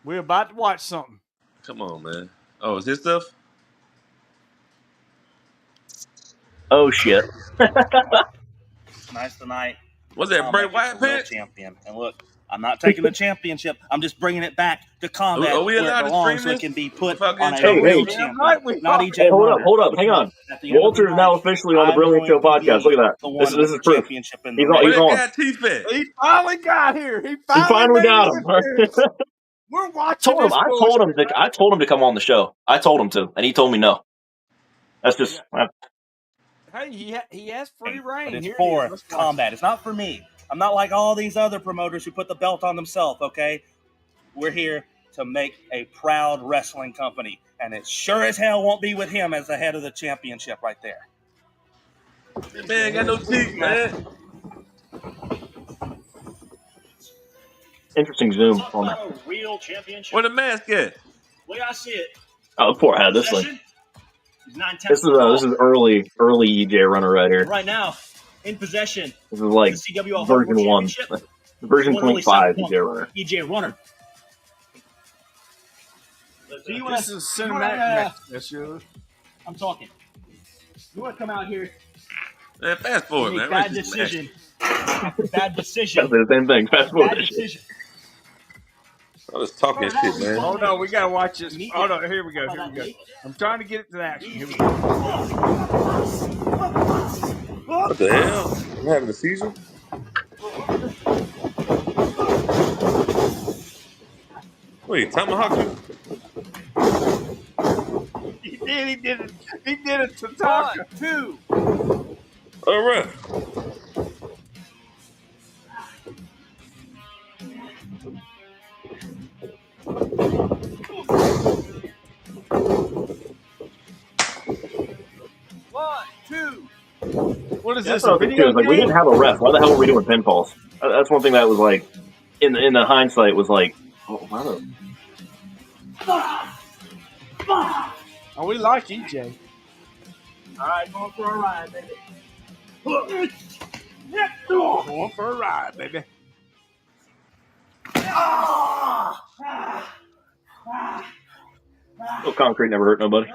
We're about to watch something. Come on, man. Oh, is this stuff? Oh shit! Nice tonight. What's that, Bray Wyatt World pants? champion. And look, I'm not taking the championship. I'm just bringing it back to combat Are we where allowed it to belongs, stream so it can be put this? on a Hey, real hey. champion, Right, we not are. EJ Hey, Runner. hold up, hang on. At the end of the Walter's night, now officially on the I'm Brilliant Show going to podcast. be Look at the that. one This with is the proof. championship in the He's on. ring. He's Where on. that guy T-Fit? He finally got here. He He finally finally made got his him. appearance. We're watching this I told him to come on the show. I told him to, and he told me no. That's just. Hey, he has free reign. But it's Here for it is. Let's watch combat. It's not for me. I'm not like all these other promoters who put the belt on themselves, okay? We're here to make a proud wrestling company, and it sure as hell won't be with him as the head of the championship right there. Man, got no teeth, man. Interesting zoom Talk on about that. a real championship. Where the mask at? The way I see it, Oh, poor had this thing. possession is 9/10 This is early EJ Runner right here. right now in possession. This is like The CWL version Hardcore 1. Championship. Version One only 0.5 7 EJ Runner. EJ Runner. So you This is cinematic match. That's yours. I'm talking. You want to come out here Man, fast forward, and make man. bad Where's this decision after bad That's decision. the same thing. Fast forward. Bad decision. match? I was talking shit, man. Hold on, we gotta watch this. Hold on, here we go. Here we go. I'm trying to get it to the action. Here we go. What the hell? I'm having a seizure? Wait, tomahawk you? He did it. He did it to Taka. 2. All right. What is That's this? A what I was video confused. Like, we game? didn't have a ref. Why the hell were we doing pinfalls? That's one thing that was like, in the hindsight, was like, oh, why the. Oh, we like EJ. All right, going for a ride, baby. Going for a ride, baby. No concrete never hurt nobody.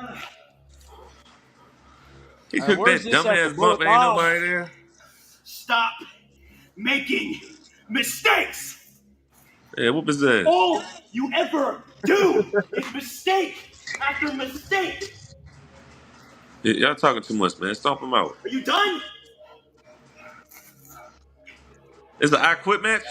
He took where's that this at dumbass the bump. book? Ain't Oh. nobody there. Stop making mistakes. Yeah, whoop his ass. All you ever do is mistake after mistake. Yeah, y'all talking too much, man. Stomp him out. Are you done? It's an I Quit match?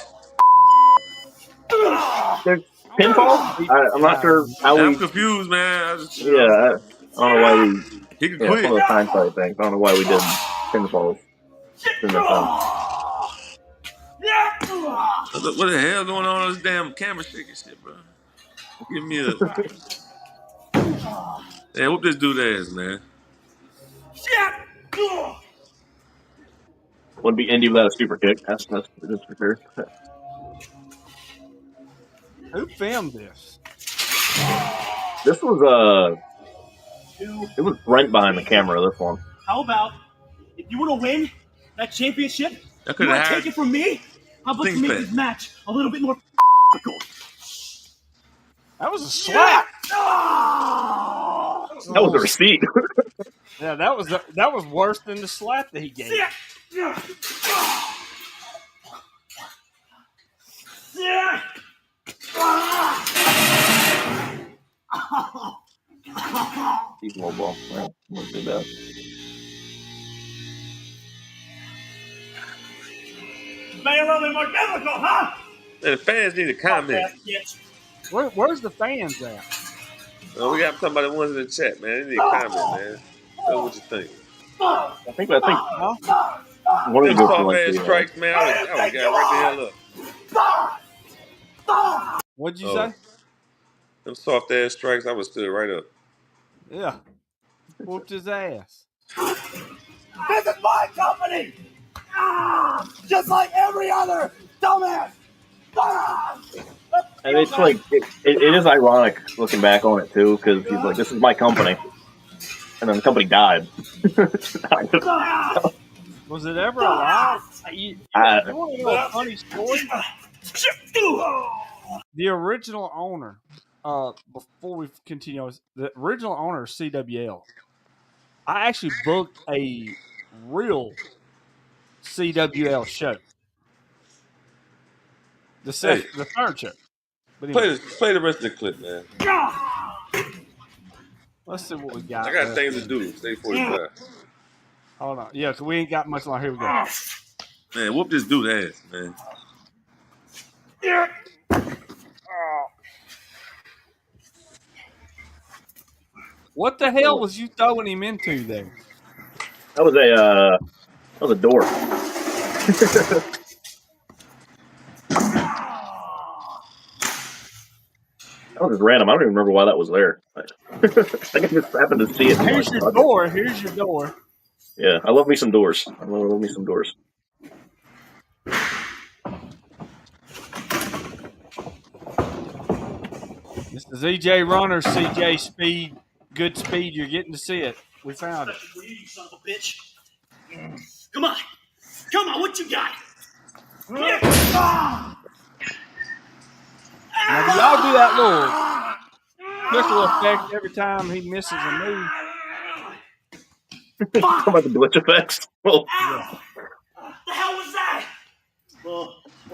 There's pinfall? I'm not sure how I'm we. confused, man. I just, Yeah, I don't know why we. he can Yeah, quit. some of the hindsight things. I don't know why we did pinfalls. Shouldn't have done. What the hell going on with this damn camera shaking shit, bro? Give me a. Yeah, whoop this dude ass, man. Wouldn't be Indy without a super kick. That's for sure. Who filmed this? This was it was Brent behind the camera. This one. How about if you want to win that championship, I you could want have to hired take it from me? How about Thing you make fit. this match a little bit more That was a slap. That was a receipt. Yeah, that was worse than the slap that he gave. He's mobile. Well, we'll do that. Make it a little bit more difficult, huh? And the fans need to comment. Bitch. Where's the fans at? We got talking about the ones in the chat, man. They need to comment, man. Tell us what you think. I think Huh? one of the Them go for soft like ass the. strikes, man. I would have got right the hell up. What'd you Oh, say? them soft ass strikes, I would stood right up. Yeah. Whooped his ass. This is my company! Just like every other dumbass! And it's like it is ironic looking back on it too, because he's like, "This is my company," and then the company died. Was it ever alive? You want to know a funny story? The original owner, before we continue, the original owner of CWL. I actually booked a real CWL show. The Hey, the third show. But anyway, play the rest of the clip, man. let's see what we got. I got left things to here. do. Stay 45. Hold on. Yeah, because we ain't got much longer. Here we go. Man, whoop this dude ass, man. What the hell was you throwing him into there? That was a door. That was just random. I don't even remember why that was there. I think I just happened to see it. Here's your door. Here's your door. Yeah, I love me some doors. I love me some doors. This is EJ Runner, CJ Speed. Good speed. You're getting to see it. We found it. You son of a bitch. Come on. Come on, what you got? Now, do y'all do that little trickle effect every time he misses a move? Talk about the glitch effects. Well, The hell was that? Where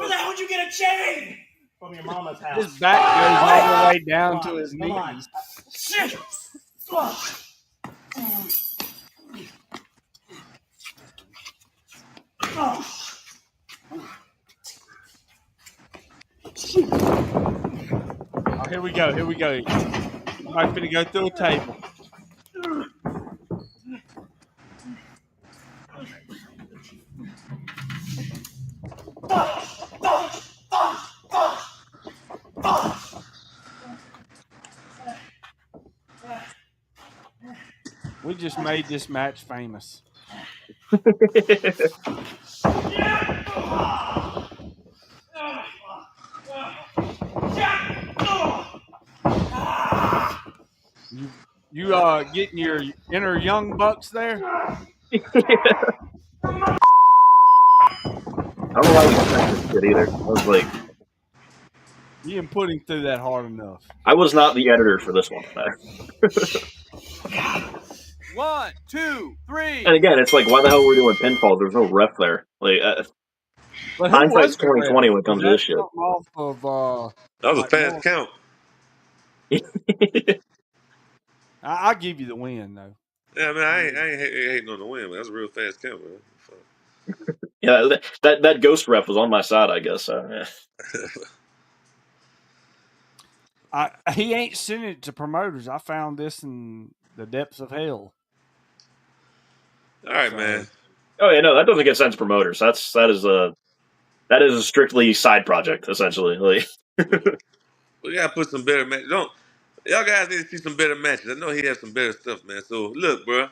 the hell would you get a chain? From your mama's house. His back goes all the way down to his knees. Shit! Oh, here we go. Here we go. I'm going to go through a table. We just made this match famous. You getting your inner young bucks there? I don't know why we sent this shit either. I was like, You didn't put him through that hard enough. I was not the editor for this one. 1, 2, 3. And again, it's like, why the hell were we doing pinfalls? There's no ref there. Like, But hindsight's 2020 when it comes to this shit. Off of, That was a like fast count. I'll give you the win, though. Yeah, I mean, I ain't hating on the win, but that's a real fast count, man. Yeah, that ghost ref was on my side, I guess. Yeah. He ain't sent it to promoters. I found this in the depths of hell. All right, man. Oh yeah, no, that doesn't get sent to promoters. That is a strictly side project, essentially. Like, We gotta put some better matches. Y'all guys need to see some better matches. I know he has some better stuff, man. So look, bro,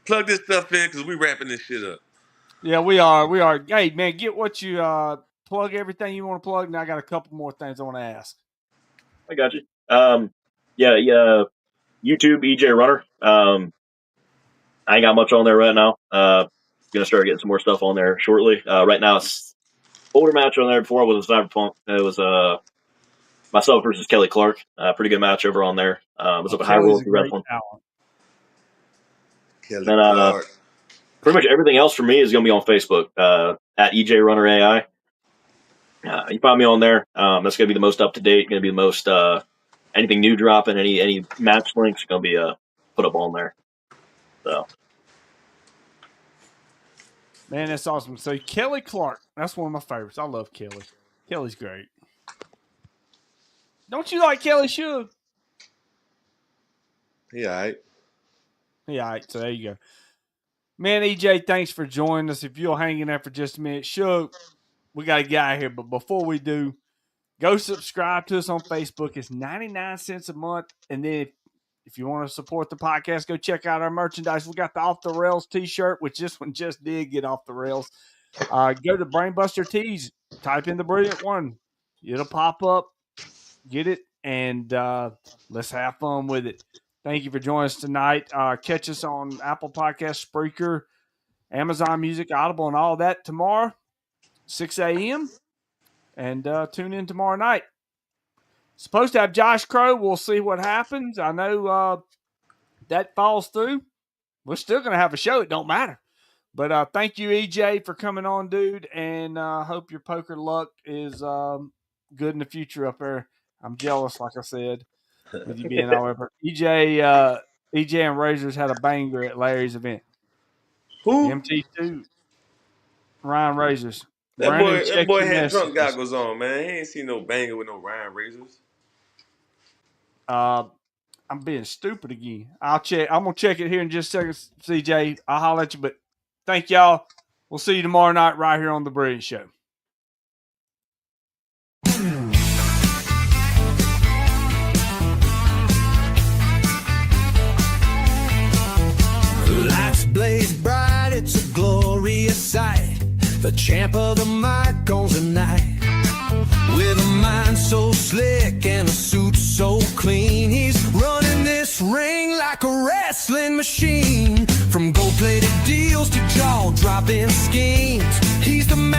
plug this stuff in because we wrapping this shit up. Yeah, we are. We are. Hey, man, get what you plug everything you want to plug. And I got a couple more things I want to ask. I got you. Yeah. YouTube EJ Runner. I ain't got much on there right now. Gonna start getting some more stuff on there shortly. Right now it's older match on there. Before it was Cyberpunk. It was myself versus Kelly Clark. Pretty good match over on there. It was up at High World Wrestling. Kelly And Clark. pretty much everything else for me is gonna be on Facebook at EJ Runner AI. You find me on there. That's gonna be the most up to date. Gonna be the most anything new dropping. Any match links gonna be put up on there. So. Man, that's awesome. So Kelly Clark, that's one of my favorites. I love Kelly. Kelly's great. Don't you like Kelly Shug? Yeah, all right. Yeah, all right, so there you go. Man, EJ, thanks for joining us. If you'll hang in there for just a minute. Shug, we got to get out of here. But before we do, go subscribe to us on Facebook. It's 99 cents a month. And then if you want to support the podcast, go check out our merchandise. We got the Off the Rails t-shirt, which this one just did get off the rails. Go to Brainbuster Tees. Type in the Brilliant One. It'll pop up. Get it. And let's have fun with it. Thank you for joining us tonight. Catch us on Apple Podcasts, Spreaker, Amazon Music, Audible, and all that tomorrow, 6 a.m. And tune in tomorrow night. Supposed to have Josh Crow. We'll see what happens. I know that falls through. We're still going to have a show. It don't matter. But thank you, EJ, for coming on, dude. And hope your poker luck is good in the future up there. I'm jealous, like I said, with you being all over. EJ and Razors had a banger at Larry's event. Who? MT2. Ryan Razors. That Brandon, boy check your had drunk messages. goggles on, man. He ain't seen no banger with no Ryan Razors. I'm being stupid again. I'm gonna check it here in just a second, CJ. I'll holler at you, but thank y'all. We'll see you tomorrow night right here on The Brilliant Show. Lights blaze bright, it's a glorious sight. The champ of the mic owns the night. With a mind so slick and a suit so clean, he's running this ring like a wrestling machine. From gold-plated deals to jaw-dropping schemes, he's the man